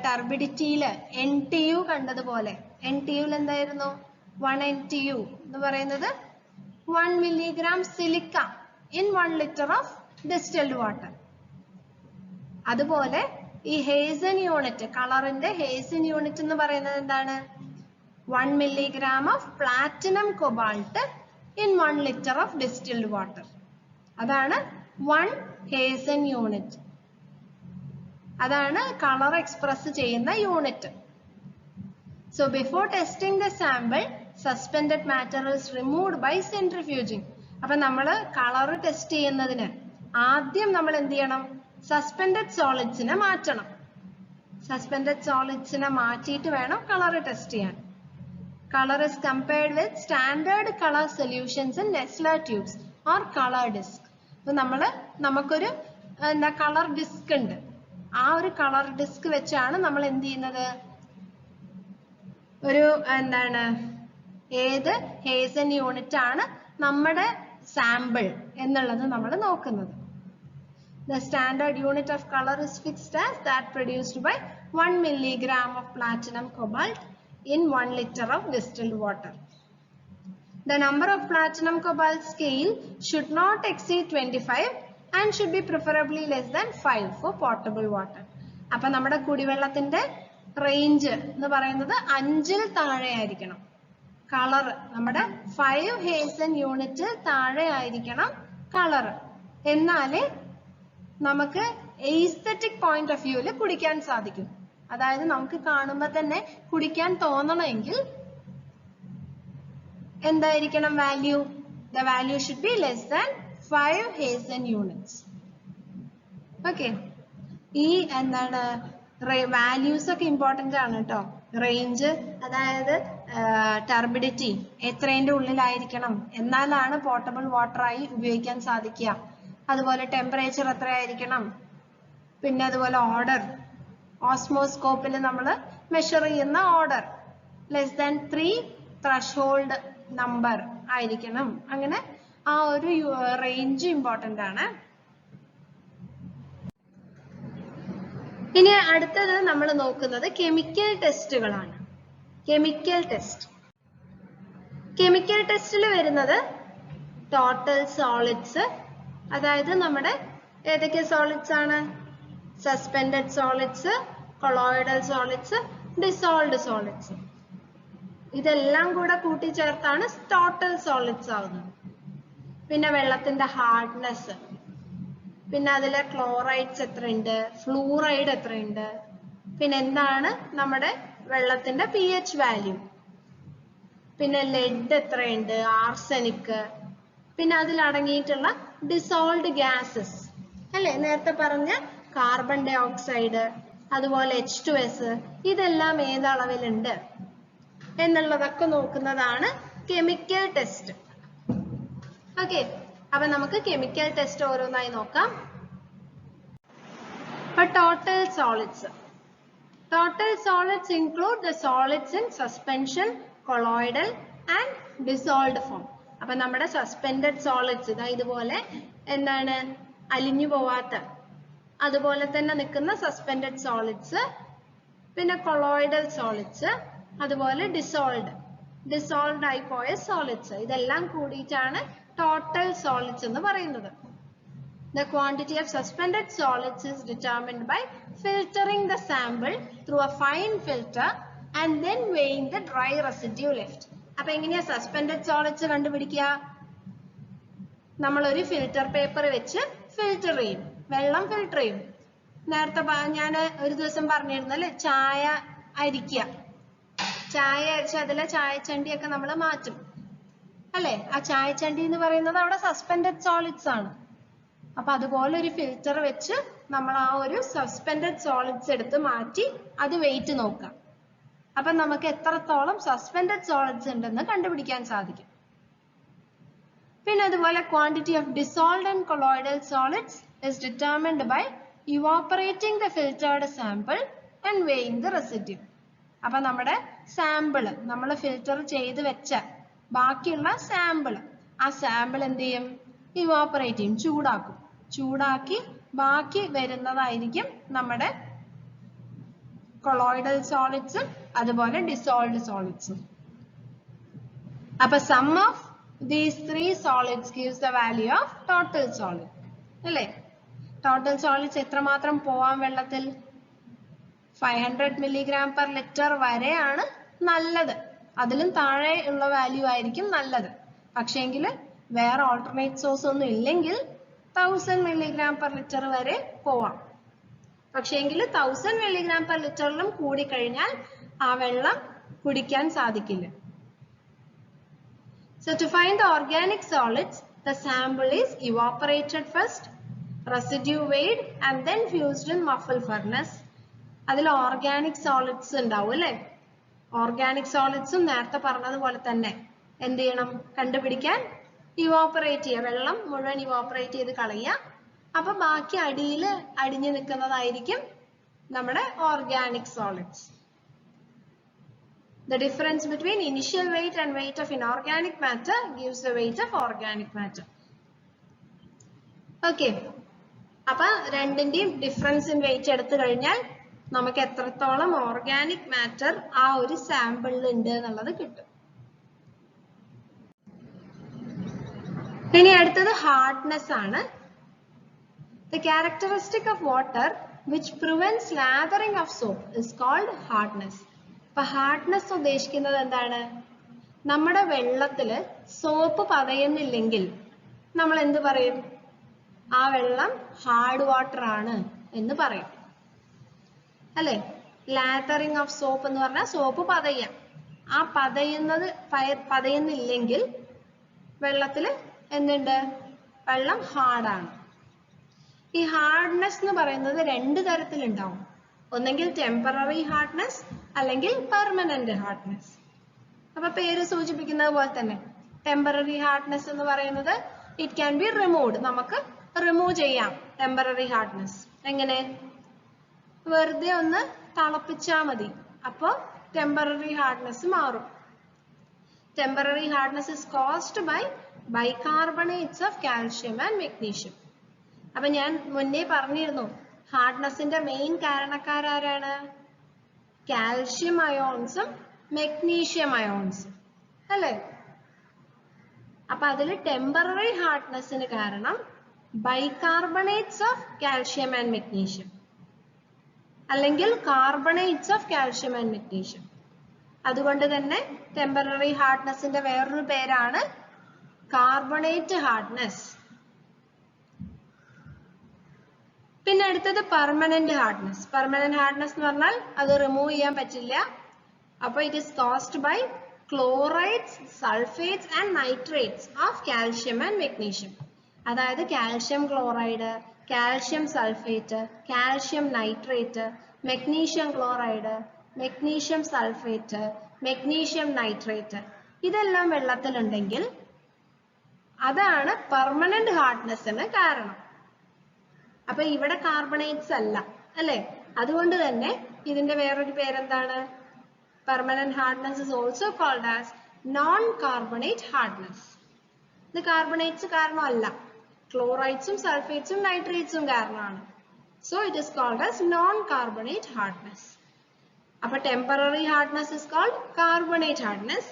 ടർബിഡിറ്റിയില് NTU കണ്ടതുപോലെ NTU എന്തായിരുന്നു? 1 NTU എന്ന് പറയുന്നത് 1 milligram silica in 1 liter of distilled water. അതുപോലെ ഈ ഹേസൻ യൂണിറ്റ്, കളറിന്റെ ഹേസൻ യൂണിറ്റ് എന്ന് പറയുന്നത് എന്താണ്? 1 milligram of platinum cobalt in 1 liter of distilled water. അതാണ് 1 ഹേസൻ യൂണിറ്റ്. അതാണ് കളർ എക്സ്പ്രസ് ചെയ്യുന്ന unit. So before testing the sample, suspended matter is removed by centrifuging. അപ്പൊ നമ്മൾ കളർ ടെസ്റ്റ് ചെയ്യുന്നതിന് ആദ്യം നമ്മൾ എന്ത് ചെയ്യണം? സസ്പെൻഡഡ് സോളിഡ്സിനെ മാറ്റണം. സസ്പെൻഡഡ് സോളിഡ്സിനെ മാറ്റിയിട്ട് വേണം കളർ ടെസ്റ്റ് ചെയ്യാൻ. Color is compared with standard color solutions in Nessler tubes or color disc. അപ്പൊ നമുക്കൊരു കളർ ഡിസ്ക് ഉണ്ട്. ആ ഒരു കളർ ഡിസ്ക് വെച്ചാണ് നമ്മൾ എന്ത് ചെയ്യുന്നത്? ഒരു ഏത് ഹേസൻ യൂണിറ്റ് ആണ് നമ്മുടെ സാമ്പിൾ എന്നുള്ളത് നമ്മൾ നോക്കുന്നത്. The standard unit of color is fixed as that produced by 1 milligram of platinum cobalt in 1 liter of distilled water. The number of platinum cobalt scale should not exceed 25 and should be preferably less than 5 for potable water. അപ്പൊ നമ്മുടെ കുടിവെള്ളത്തിന്റെ റേഞ്ച് എന്ന് പറയുന്നത് 5ൽ താഴെ ആയിരിക്കണം. കളർ നമ്മുടെ 5 ഹേസൻ യൂണിറ്റ് താഴെ ആയിരിക്കണം കളർ. എന്നാലേ നമുക്ക് എസ്തെറ്റിക് പോയിന്റ് ഓഫ് വ്യൂവിൽ കുടിക്കാൻ സാധിക്കും. അതായത് നമുക്ക് കാണുമ്പോൾ തന്നെ കുടിക്കാൻ തോന്നണമെങ്കിൽ എന്തായിരിക്കണം value? The value should be less than 5 Hazen units. Okay. ഈ എന്താണ് വാല്യൂസ് ഒക്കെ ഇമ്പോർട്ടന്റ് ആണ് കേട്ടോ. റേഞ്ച്, അതായത് ടർബിഡിറ്റി എത്രേന്റെ ഉള്ളിലായിരിക്കണം എന്നാലാണ് പോർട്ടബിൾ വാട്ടർ ആയി ഉപയോഗിക്കാൻ സാധിക്കുക. അതുപോലെ ടെമ്പറേച്ചർ എത്രയായിരിക്കണം, പിന്നെ അതുപോലെ ഓർഡർ, ഓസ്മോസ്കോപ്പിൽ നമ്മൾ മെഷർ ചെയ്യുന്ന order less than 3 threshold number ആയിരിക്കണം. അങ്ങനെ ആ ഒരു റേഞ്ച് ഇമ്പോർട്ടന്റ് ആണ്. ഇനി അടുത്തത് നമ്മൾ നോക്കുന്നത് കെമിക്കൽ ടെസ്റ്റുകളാണ്. Chemical test. കെമിക്കൽ ടെസ്റ്റിൽ വരുന്നത് ടോട്ടൽ സോളിഡ്സ്, അതായത് നമ്മുടെ ഏതൊക്കെ സോളിഡ്സ് ആണ്? Suspended solids, colloidal solids, dissolved solids. ഇതെല്ലാം കൂടെ കൂട്ടിച്ചേർത്താണ് ടോട്ടൽ സോളിഡ്സ് ആവുന്നത്. പിന്നെ വെള്ളത്തിന്റെ ഹാർഡ്നെസ്, പിന്നെ അതിലെ ക്ലോറൈഡ്സ് എത്രയുണ്ട്, ഫ്ലൂറൈഡ് എത്രയുണ്ട്, പിന്നെ എന്താണ് നമ്മുടെ വെള്ളത്തിന്റെ pH വാല്യൂ, പിന്നെ ലെഡ് എത്രയുണ്ട്, ആർസെനിക്, പിന്നെ അതിൽ അടങ്ങിയിട്ടുള്ള ഡിസോൾവ്ഡ് ഗ്യാസസ് അല്ലെ, നേരത്തെ പറഞ്ഞ കാർബൺ ഡൈ ഓക്സൈഡ്, അതുപോലെ H2S, ഇതെല്ലാം ഏതളവിലുണ്ട് എന്നുള്ളതൊക്കെ നോക്കുന്നതാണ് കെമിക്കൽ ടെസ്റ്റ്. ഓക്കെ, അപ്പൊ നമുക്ക് കെമിക്കൽ ടെസ്റ്റ് ഓരോന്നായി നോക്കാം. അപ്പൊ total solids. Total solids include the solids in suspension, colloidal and dissolved form. അപ്പൊ നമ്മുടെ സസ്പെൻഡഡ് സോളിഡ്സ് ഇതാ ഇതുപോലെ എന്താണ് അലിഞ്ഞു പോവാത്ത അതുപോലെ തന്നെ നിൽക്കുന്ന സസ്പെൻഡഡ് സോളിഡ്സ്, പിന്നെ കൊളോയിഡൽ സോളിഡ്സ്, അതുപോലെ ഡിസോൾവ്ഡ് ആയി പോയ സോളിഡ്സ്, ഇതെല്ലാം കൂടിയിട്ടാണ് ടോട്ടൽ സോളിഡ്സ് എന്ന് പറയുന്നത്. The quantity of suspended solids is determined by filtering the sample through a fine filter and then weighing the dry residue left. അപ്പൊ എങ്ങനെയാ സസ്പെൻഡഡ് സോളിഡ്സ് കണ്ടുപിടിക്കുക? നമ്മൾ ഒരു ഫിൽറ്റർ പേപ്പർ വെച്ച് ഫിൽറ്റർ ചെയ്യും, വെള്ളം ഫിൽറ്റർ ചെയ്യും. നേരത്തെ ഞാൻ ഒരു ദിവസം പറഞ്ഞിരുന്നു അല്ലെ, ചായ അരിക്കുക, ചായ അരിച്ച് അതിലെ ചായച്ചണ്ടിയൊക്കെ നമ്മൾ മാറ്റും അല്ലെ. ആ ചായച്ചണ്ടി എന്ന് പറയുന്നത് അവിടെ സസ്പെൻഡഡ് സോളിഡ്സ് ആണ്. അപ്പൊ അതുപോലെ ഒരു ഫിൽറ്റർ വെച്ച് നമ്മൾ ആ ഒരു സസ്പെൻഡഡ് സോളിഡ്സ് എടുത്ത് മാറ്റി അത് വെയിറ്റ് നോക്കാം. അപ്പൊ നമുക്ക് എത്രത്തോളം സസ്പെൻഡഡ് സോളിഡ്സ് ഉണ്ടെന്ന് കണ്ടുപിടിക്കാൻ സാധിക്കും. പിന്നെ അതുപോലെ quantity of dissolved and colloidal solids is determined by evaporating the filtered sample and weighing the residue. അപ്പൊ നമ്മുടെ സാമ്പിൾ നമ്മൾ ഫിൽറ്റർ ചെയ്ത് വെച്ച ബാക്കിയുള്ള സാമ്പിൾ, ആ സാമ്പിൾ എന്ത് ചെയ്യും? ഇവാപ്പറേറ്റ് ചെയ്യും, ചൂടാക്കും. ചൂടാക്കി ബാക്കി വരുന്നതായിരിക്കും നമ്മുടെ കൊളോയിഡൽ സോളിഡ്സും അതുപോലെ ഡിസോൾവ്ഡ് സോളിഡ്സും. അപ്പൊ sum of these 3 solids gives the value of total solid അല്ലേ. ടോട്ടൽ സോളിഡ്സ് എത്രമാത്രം പോവാൻ വെള്ളത്തിൽ? 500 mg/L വരെയാണ് നല്ലത്. അതിലും താഴെ ഉള്ള വാല്യൂ ആയിരിക്കും നല്ലത്. പക്ഷേങ്കിൽ വേറെ ഓൾട്ടർനേറ്റ് സോഴ്സ് ഒന്നും ഇല്ലെങ്കിൽ 1000 mg/L വരെ പോവാം. പക്ഷേങ്കിൽ 1000 mg/L കൂടി കഴിഞ്ഞാൽ ആ വെള്ളം കുടിക്കാൻ സാധിക്കില്ല. So to find the organic solids, the sample is evaporated first, residue weighed and then fused in muffle furnace. അതിൽ ഓർഗാനിക് സോളിഡ്സ് ഉണ്ടാവും അല്ലെ. ഓർഗാനിക് സോളിഡ്സും നേരത്തെ പറഞ്ഞതുപോലെ തന്നെ എന്ത് ചെയ്യണം? കണ്ടുപിടിക്കാൻ ഇവാപ്പറേറ്റ് ചെയ്യുക, വെള്ളം മുഴുവൻ ഇവാപ്പറേറ്റ് ചെയ്ത് കളയുക. അപ്പൊ ബാക്കി അടിയിൽ അടിഞ്ഞു നിൽക്കുന്നതായിരിക്കും നമ്മുടെ organic solids. The difference between initial weight and weight of inorganic matter gives the weight of organic matter. Okay. അപ്പൊ രണ്ടിന്റെയും ഡിഫറൻസ് ഇൻ വെയിറ്റ് എടുത്തു കഴിഞ്ഞാൽ നമുക്ക് എത്രത്തോളം ഓർഗാനിക് മാറ്റർ ആ ഒരു സാമ്പിളിൽ ഉണ്ട് എന്നുള്ളത് കിട്ടും. ഇനി അടുത്തത് ഹാർഡ്നെസ് ആണ്. The characteristic of water which prevents lathering of soap is called hardness. അപ്പൊ ഹാർഡ്നെസ് ഉദ്ദേശിക്കുന്നത് എന്താണ്? നമ്മുടെ വെള്ളത്തില് സോപ്പ് പതയുന്നില്ലെങ്കിൽ നമ്മൾ എന്ത് പറയും? ആ വെള്ളം ഹാർഡ് വാട്ടർ ആണ് എന്ന് പറയും അല്ലെ. ലാതറിങ് ഓഫ് സോപ്പ് എന്ന് പറഞ്ഞാൽ സോപ്പ് പതയാം. ആ പതയുന്നില്ലെങ്കിൽ വെള്ളത്തിൽ എന്തുണ്ട്? വെള്ളം ഹാർഡാണ്. ഈ ഹാർഡ്നെസ് എന്ന് പറയുന്നത് രണ്ട് തരത്തിലുണ്ടാവും. ഒന്നെങ്കിൽ ടെമ്പററി ഹാർഡ്നെസ് അല്ലെങ്കിൽ പെർമനന്റ് ഹാർഡ്നെസ്. അപ്പൊ പേര് സൂചിപ്പിക്കുന്നത് പോലെ തന്നെ ടെമ്പററി ഹാർഡ്നെസ് എന്ന് പറയുന്നത് ഇറ്റ് ക്യാൻ ബി റിമൂവ്ഡ്. നമുക്ക് റിമൂവ് ചെയ്യാം ടെമ്പററി ഹാർഡ്നെസ്. എങ്ങനെ? വെറുതെ ഒന്ന് തിളപ്പിച്ചാൽ മതി, അപ്പോൾ ടെമ്പററി ഹാർഡ്നെസ് മാറും. Temporary hardness is caused by bicarbonates of calcium and magnesium. അപ്പൊ ഞാൻ മുന്നേ പറഞ്ഞിരുന്നു ഹാർഡ്നെസിന്റെ മെയിൻ കാരണക്കാരാരാണ്? കാൽഷ്യം അയോൺസും മെഗ്നീഷ്യം അയോൺസും അല്ലേ? അപ്പൊ അതിൽ ടെമ്പററി ഹാർഡ്നെസ്സിന് കാരണം bicarbonates of calcium and magnesium അല്ലെങ്കിൽ carbonates of calcium and magnesium. അതുകൊണ്ട് തന്നെ ടെമ്പററി ഹാർഡ്നെസ്സിന്റെ വേറൊരു പേരാണ് കാർബണേറ്റ് ഹാർഡ്നെസ്. പിന്നെ അടുത്തത് പെർമനന്റ് ഹാർഡ്നെസ്. പെർമനന്റ് ഹാർഡ്നെസ് എന്ന് പറഞ്ഞാൽ അത് റിമൂവ് ചെയ്യാൻ പറ്റില്ല. അപ്പൊ it is caused by chlorides, sulphates and nitrates of calcium and magnesium. അതായത് calcium chloride, calcium sulphate, calcium nitrate, magnesium chloride, magnesium sulphate, magnesium nitrate, ഇതെല്ലാം വെള്ളത്തിലുണ്ടെങ്കിൽ അതാണ് പെർമനന്റ് ഹാർഡ്നെസ്സിന് കാരണം. അപ്പൊ ഇവിടെ കാർബണേറ്റ്സ് അല്ല അല്ലെ? അതുകൊണ്ട് തന്നെ ഇതിന്റെ വേറൊരു പേരെന്താണ്? Permanent hardness is also called as non-carbonate hardness. ഇത് കാർബണേറ്റ്സ് കാരണമല്ല, ക്ലോറൈഡ്സും സൾഫേറ്റ്സും നൈട്രേറ്റ്സും കാരണമാണ്. So it is called as non-carbonate hardness. അപ്പൊ temporary hardness is called carbonate hardness.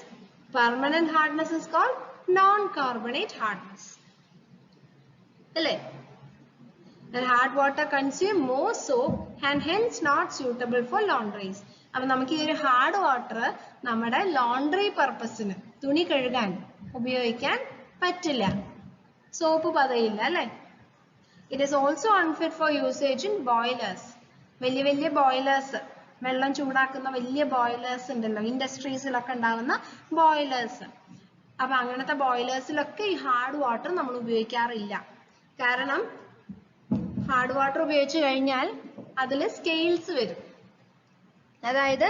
Permanent hardness is called non-carbonate hardness. അല്ലേ? And hard water consume more soap and hence not suitable for laundries. അപ്പൊ നമുക്ക് ഈ ഒരു ഹാർഡ് വാട്ടർ നമ്മുടെ ലോണ്ടറി പർപ്പസിന്, തുണി കഴുകാൻ ഉപയോഗിക്കാൻ പറ്റില്ല, സോപ്പ് പതയില്ല അല്ലെ? It is also unfit four usage in boilers. വലിയ വലിയ ബോയിലേഴ്സ്, വെള്ളം ചൂടാക്കുന്ന വലിയ ബോയിലേഴ്സ് ഉണ്ടല്ലോ, ഇൻഡസ്ട്രീസിലൊക്കെ ഉണ്ടാകുന്ന ബോയിലേഴ്സ്. അപ്പൊ അങ്ങനത്തെ ബോയിലേഴ്സിലൊക്കെ ഈ ഹാർഡ് വാട്ടർ നമ്മൾ ഉപയോഗിക്കാറില്ല. കാരണം ഹാർഡ് വാട്ടർ ഉപയോഗിച്ചു കഴിഞ്ഞാൽ അതിൽ സ്കെയിൽസ് വരും. അതായത്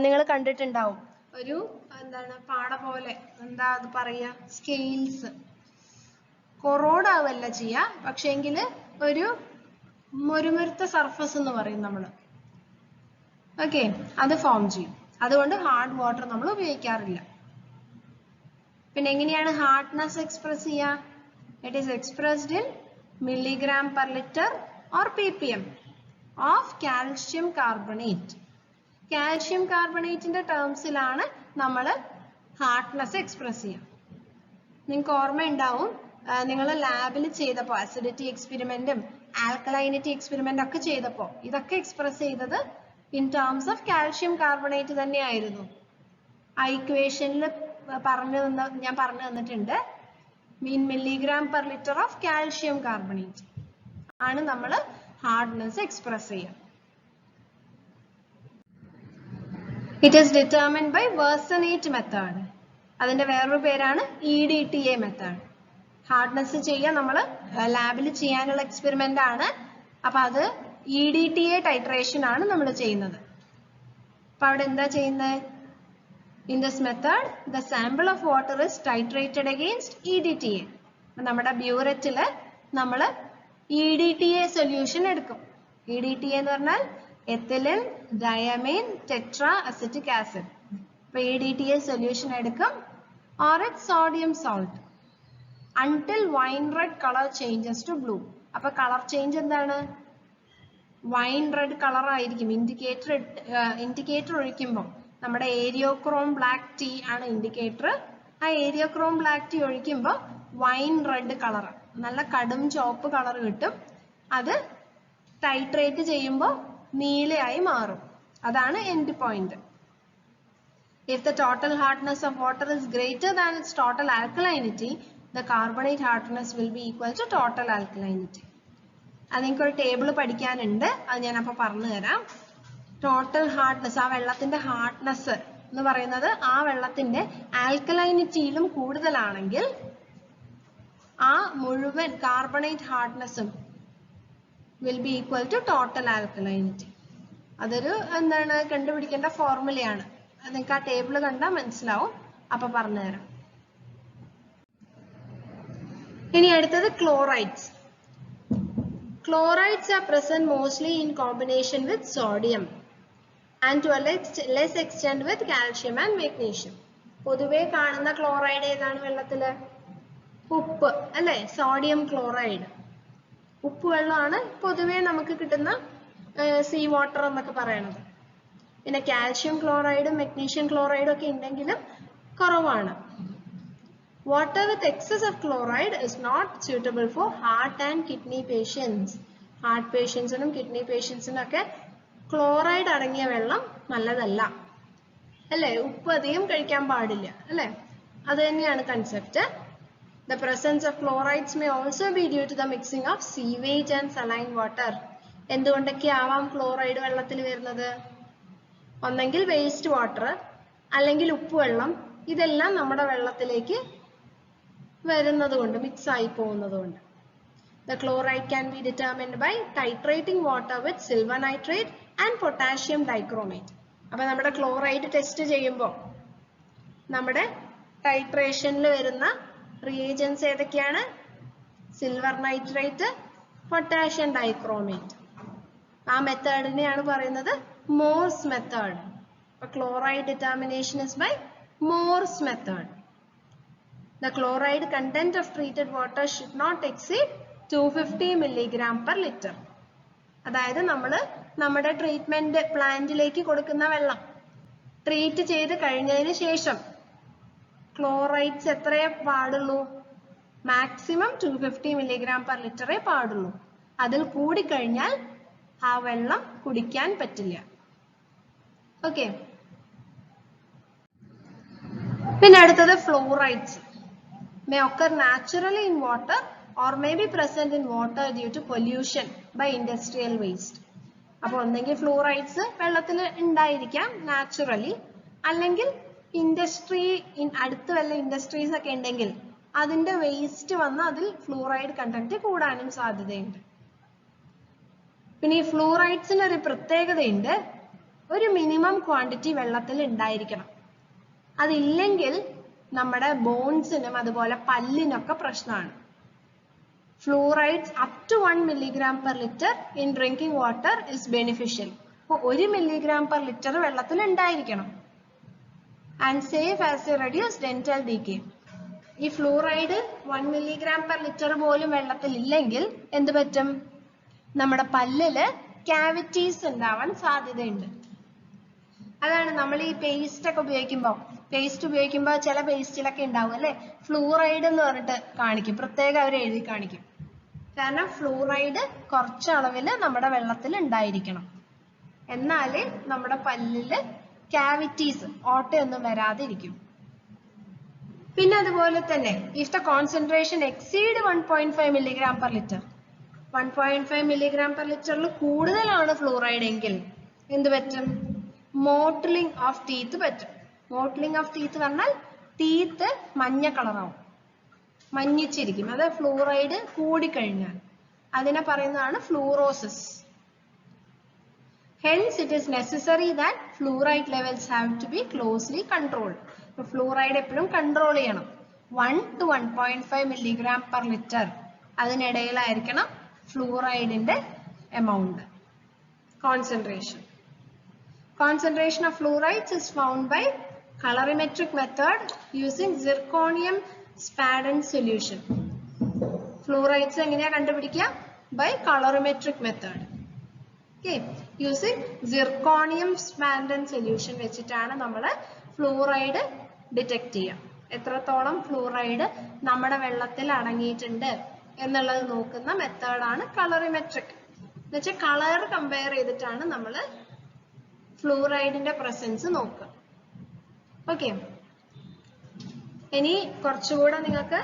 നിങ്ങൾ കണ്ടിട്ടുണ്ടാവും ഒരു എന്താണ് പാട പോലെ, എന്താ അത് പറയാ, സ്കെയിൽസ്. കൊറോഡ് ആവല്ല ചെയ്യാ, പക്ഷെങ്കിൽ ഒരു മുരുമുരുത്ത സർഫസ് എന്ന് പറയും നമ്മള്. ഓക്കെ, അത് ഫോം ചെയ്യും. അതുകൊണ്ട് ഹാർഡ് വാട്ടർ നമ്മൾ ഉപയോഗിക്കാറില്ല. പിന്നെ എങ്ങനെയാണ് ഹാർഡ്നെസ് എക്സ്പ്രസ് ചെയ്യാ? It is expressed in milligram per liter or ppm of calcium carbonate. Calcium കാർബണേറ്റിന്റെ ടേംസിലാണ് നമ്മൾ ഹാർഡ്നെസ് എക്സ്പ്രസ് ചെയ്യുക. നിങ്ങൾക്ക് ഓർമ്മയുണ്ടാവും, നിങ്ങൾ ലാബിൽ ചെയ്തപ്പോൾ അസിഡിറ്റി എക്സ്പെരിമെന്റും ആൽക്കലൈനിറ്റി എക്സ്പെരിമെന്റ് ഒക്കെ ചെയ്തപ്പോൾ ഇതൊക്കെ എക്സ്പ്രസ് ചെയ്തത് in terms of calcium carbonate തന്നെയായിരുന്നു. ആ ഇക്വേഷനിൽ ഞാൻ പറഞ്ഞു തന്നിട്ടുണ്ട്. മീൻ milligram per liter of calcium carbonate ആണ് നമ്മൾ ഹാർഡ്നെസ് എക്സ്പ്രസ് ചെയ്യുക. It is determined by versenate method. അതിന്റെ വേറൊരു പേരാണ് EDTA മെത്തേഡ്. ഹാർഡ്നെസ് ചെയ്യാൻ നമ്മൾ ലാബിൽ ചെയ്യാനുള്ള എക്സ്പെരിമെന്റ് ആണ്. അപ്പൊ അത് EDTA ടൈട്രേഷൻ ആണ് നമ്മൾ ചെയ്യുന്നത്. അപ്പൊ അവിടെ എന്താ ചെയ്യുന്നത്? In this method, the sample of water is titrated against EDTA. നമ്മുടെ ബ്യൂററ്റില് നമ്മൾ EDTA സൊല്യൂഷൻ എടുക്കും. EDTA എന്ന് പറഞ്ഞാൽ ethylene diamine tetra acetic acid. അപ്പൊ EDTA സൊല്യൂഷൻ എടുക്കും, or its sodium salt, until wine red color changes to blue. അപ്പൊ കളർ ചേഞ്ച് എന്താണ്? വൈൻ റെഡ് കളർ ആയിരിക്കും. ഇൻഡിക്കേറ്റർ ഒഴിക്കുമ്പോൾ നമ്മുടെ ഏരിയോക്രോം ബ്ലാക്ക് ടീ ആണ് ഇൻഡിക്കേറ്റർ. ആ ഏരിയോക്രോം ബ്ലാക്ക് ടീ ഒഴിക്കുമ്പോൾ വൈൻ റെഡ് കളർ, നല്ല കടും ചുവപ്പ് കളർ കിട്ടും. അത് ടൈട്രേറ്റ് ചെയ്യുമ്പോൾ നീലയായി മാറും. അതാണ് end point. If the total hardness of water is greater than its total alkalinity, the carbonate hardness will be equal to total alkalinity. അതിനൊക്കെ ഒരു ടേബിൾ പഠിക്കാനുണ്ട്, അത് ഞാൻ അപ്പോൾ പറഞ്ഞു തരാം. ടോട്ടൽ ഹാർഡ്നെസ്, ആ വെള്ളത്തിന്റെ ഹാർഡ്നെസ് എന്ന് പറയുന്നത് ആ വെള്ളത്തിന്റെ ആൽക്കലൈനിറ്റിയിലും കൂടുതലാണെങ്കിൽ ആ മുഴുവൻ carbonate ഹാർഡ്നെസ്സും will be equal to total alkalinity. അതൊരു എന്താണ് കണ്ടുപിടിക്കേണ്ട ഫോർമുലയാണ്. അത് നിങ്ങൾക്ക് ആ ടേബിൾ കണ്ടാൽ മനസ്സിലാവും. അപ്പൊ പറഞ്ഞുതരാം. ഇനി അടുത്തത് chlorides. Chlorides are present mostly in combination with sodium and to a less extent with calcium and magnesium. പൊതുവേ കാണുന്ന ക്ലോറൈഡ് ഏതാണ് വെള്ളത്തില്? ഉപ്പ് അല്ലേ? Sodium chloride. ഉപ്പ് വെള്ളമാണ് പൊതുവേ നമുക്ക് കിട്ടുന്ന സീ വാട്ടർ എന്നൊക്കെ പറയണത്. പിന്നെ കാൽഷ്യം ക്ലോറൈഡും മെഗ്നീഷ്യം ക്ലോറൈഡും ഒക്കെ ഉണ്ടെങ്കിലും കുറവാണ്. Water with excess of chloride is not suitable for heart and kidney patients. Heart patients and kidney patients ഒക്കെ ക്ലോറൈഡ് അടങ്ങിയ വെള്ളം നല്ലതല്ല അല്ലേ? ഉപ്പ് അധികം കഴിക്കാൻ പാടില്ല അല്ലേ? അത് തന്നെയാണ് concept. The presence of chlorides may also be due to the mixing of sewage and saline water. എന്തുകൊണ്ടൊക്കെ ആവാം ക്ലോറൈഡ് വെള്ളത്തിൽ വരുന്നത്? ഒന്നെങ്കിൽ വേസ്റ്റ് വാട്ടർ അല്ലെങ്കിൽ ഉപ്പുവെള്ളം, ഇതെല്ലാം നമ്മുടെ വെള്ളത്തിലേക്ക് വരുന്നത് കൊണ്ട്, മിക്സ് ആയി പോകുന്നത് കൊണ്ട്. The chloride can be determined by titrating water with silver nitrate and potassium dichromate. അപ്പൊ നമ്മുടെ ക്ലോറൈഡ് ടെസ്റ്റ് ചെയ്യുമ്പോൾ നമ്മുടെ ടൈട്രേഷനിൽ വരുന്ന റിയേജൻസ് ഏതൊക്കെയാണ്? Silver nitrate, potassium dichromate. ആ മെത്തേഡിനെയാണ് പറയുന്നത് മോർസ് മെത്തേഡ്. അപ്പൊ chloride determination is by Mohr's method. The chloride content of treated water should not exceed 250 milligram per liter. അതായത് നമ്മുടെ ട്രീറ്റ്മെന്റ് പ്ലാന്റിലേക്ക് കൊടുക്കുന്ന വെള്ളം ട്രീറ്റ് ചെയ്ത് കഴിഞ്ഞതിന് ശേഷം ക്ലോറൈഡ്സ് എത്രയേ പാടുള്ളൂ? മാക്സിമം 250 milligram per liter പാടുള്ളൂ. അതിൽ കൂടി കഴിഞ്ഞാൽ ആ വെള്ളം കുടിക്കാൻ പറ്റില്ല. ഓക്കെ. പിന്നെ അടുത്തത് ഫ്ലോറൈഡ്സ്. May occur naturally in water or may be present in water due to pollution by industrial waste. അപ്പോൾ ഒന്നെങ്കിൽ ഫ്ലൂറൈഡ്സ് വെള്ളത്തിൽ ഉണ്ടായിരിക്കാം നാച്ചുറലി, അല്ലെങ്കിൽ അടുത്ത് വല്ല ഇൻഡസ്ട്രീസ് ഒക്കെ ഉണ്ടെങ്കിൽ അതിന്റെ വേസ്റ്റ് വന്ന് അതിൽ ഫ്ലൂറൈഡ് കണ്ടന്റ് കൂടാനും സാധ്യതയുണ്ട്. പിന്നെ ഈ ഫ്ലൂറൈഡ്സിന് ഒരു പ്രത്യേകതയുണ്ട്, ഒരു മിനിമം ക്വാണ്ടിറ്റി വെള്ളത്തിൽ ഉണ്ടായിരിക്കണം. അതില്ലെങ്കിൽ നമ്മുടെ ബോൺസിനും അതുപോലെ പല്ലിനൊക്കെ പ്രശ്നമാണ്. Fluorides up to 1 milligram per liter in drinking water is beneficial. അപ്പോൾ 1 milligram per liter വെള്ളത്തിൽ ഉണ്ടായിരിക്കണം. And safe as a reduce dental decay. ഈ ഫ്ലൂറൈഡ് 1 milligram per liter പോലും വെള്ളത്തിൽ ഇല്ലെങ്കിൽ എന്ത് പറ്റും? നമ്മുടെ പല്ലില് കാവിറ്റീസ് ഉണ്ടാവാൻ സാധ്യതയുണ്ട്. അതാണ് നമ്മൾ ഈ പേസ്റ്റ് ഒക്കെ ഉപയോഗിക്കുമ്പോൾ ചില പേസ്റ്റിലൊക്കെ ഉണ്ടാവും അല്ലെ, ഫ്ലൂറൈഡ് എന്ന് പറഞ്ഞിട്ട് കാണിക്കും, പ്രത്യേകം അവർ എഴുതി കാണിക്കും. കാരണം ഫ്ലൂറൈഡ് കുറച്ച് അളവിൽ നമ്മുടെ വെള്ളത്തിൽ ഉണ്ടായിരിക്കണം, എന്നാലേ നമ്മുടെ പല്ലില് കാവിറ്റീസ് ഓട്ടയൊന്നും വരാതിരിക്കും. പിന്നെ അതുപോലെ തന്നെ if the concentration exceed 1.5 milligram per liter, 1.5 milligram per liter കൂടുതലാണ് ഫ്ലൂറൈഡ് എങ്കിൽ എന്ത് പറ്റും? മോട്ട്ലിംഗ് ഓഫ് ടീത്ത് പറ്റും. മോട്ട്ലിംഗ് ഓഫ് ടീത്ത് പറഞ്ഞാൽ ടീത്ത് മഞ്ഞ കളറാവും, മഞ്ഞിച്ചിരിക്കും. അത് ഫ്ലൂറൈഡ് കൂടിക്കഴിഞ്ഞാൽ അതിനെ പറയുന്നതാണ് fluorosis. Hence it is necessary that fluoride levels have to be closely controlled. Fluoride എപ്പോഴും കൺട്രോൾ ചെയ്യണം. 1 to 1.5 milligram per liter അതിനിടയിലായിരിക്കണം ഫ്ലൂറൈഡിന്റെ amount, concentration. Concentration of fluorides is found by colorimetric method using zirconium spadent solution. Fluorides എങ്ങനെയാ കണ്ടുപിടിക്കുക? By colorimetric method. Okay, using zirconium spadent solution വെച്ചിട്ടാണ് നമ്മൾ ഫ്ലൂറൈഡ് ഡിറ്റക്ട് ചെയ്യുക. എത്രത്തോളം ഫ്ലൂറൈഡ് നമ്മുടെ വെള്ളത്തിൽ അടങ്ങിയിട്ടുണ്ട് എന്നുള്ളത് നോക്കുന്ന മെത്തേഡാണ് കളറിമെട്രിക്. എന്നുവെച്ചാൽ കളർ കമ്പയർ ചെയ്തിട്ടാണ് നമ്മൾ ഫ്ലൂറൈഡിന്റെ പ്രസൻസ് നോക്കുക. ഓക്കെ. ഇനി കുറച്ചുകൂടെ നിങ്ങൾക്ക്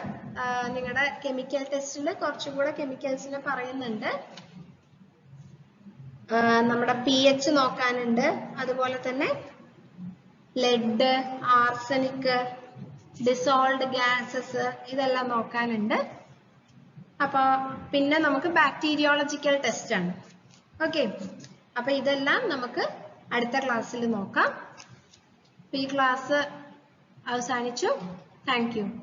നിങ്ങളുടെ കെമിക്കൽ ടെസ്റ്റിൽ കുറച്ചുകൂടെ കെമിക്കൽസിനെ പറയുന്നുണ്ട്. നമ്മുടെ pH നോക്കാനുണ്ട്, അതുപോലെ തന്നെ ലെഡ്, ആർസനിക്, ഡിസോൾവ്ഡ് ഗ്യാസസ് ഇതെല്ലാം നോക്കാനുണ്ട്. അപ്പൊ പിന്നെ നമുക്ക് ബാക്ടീരിയോളജിക്കൽ ടെസ്റ്റ് ആണ്. ഓക്കെ, അപ്പൊ ഇതെല്ലാം നമുക്ക് അടുത്ത ക്ലാസ്സിൽ നോക്കാം. ഈ ക്ലാസ് അവസാനിച്ചു. Thank you.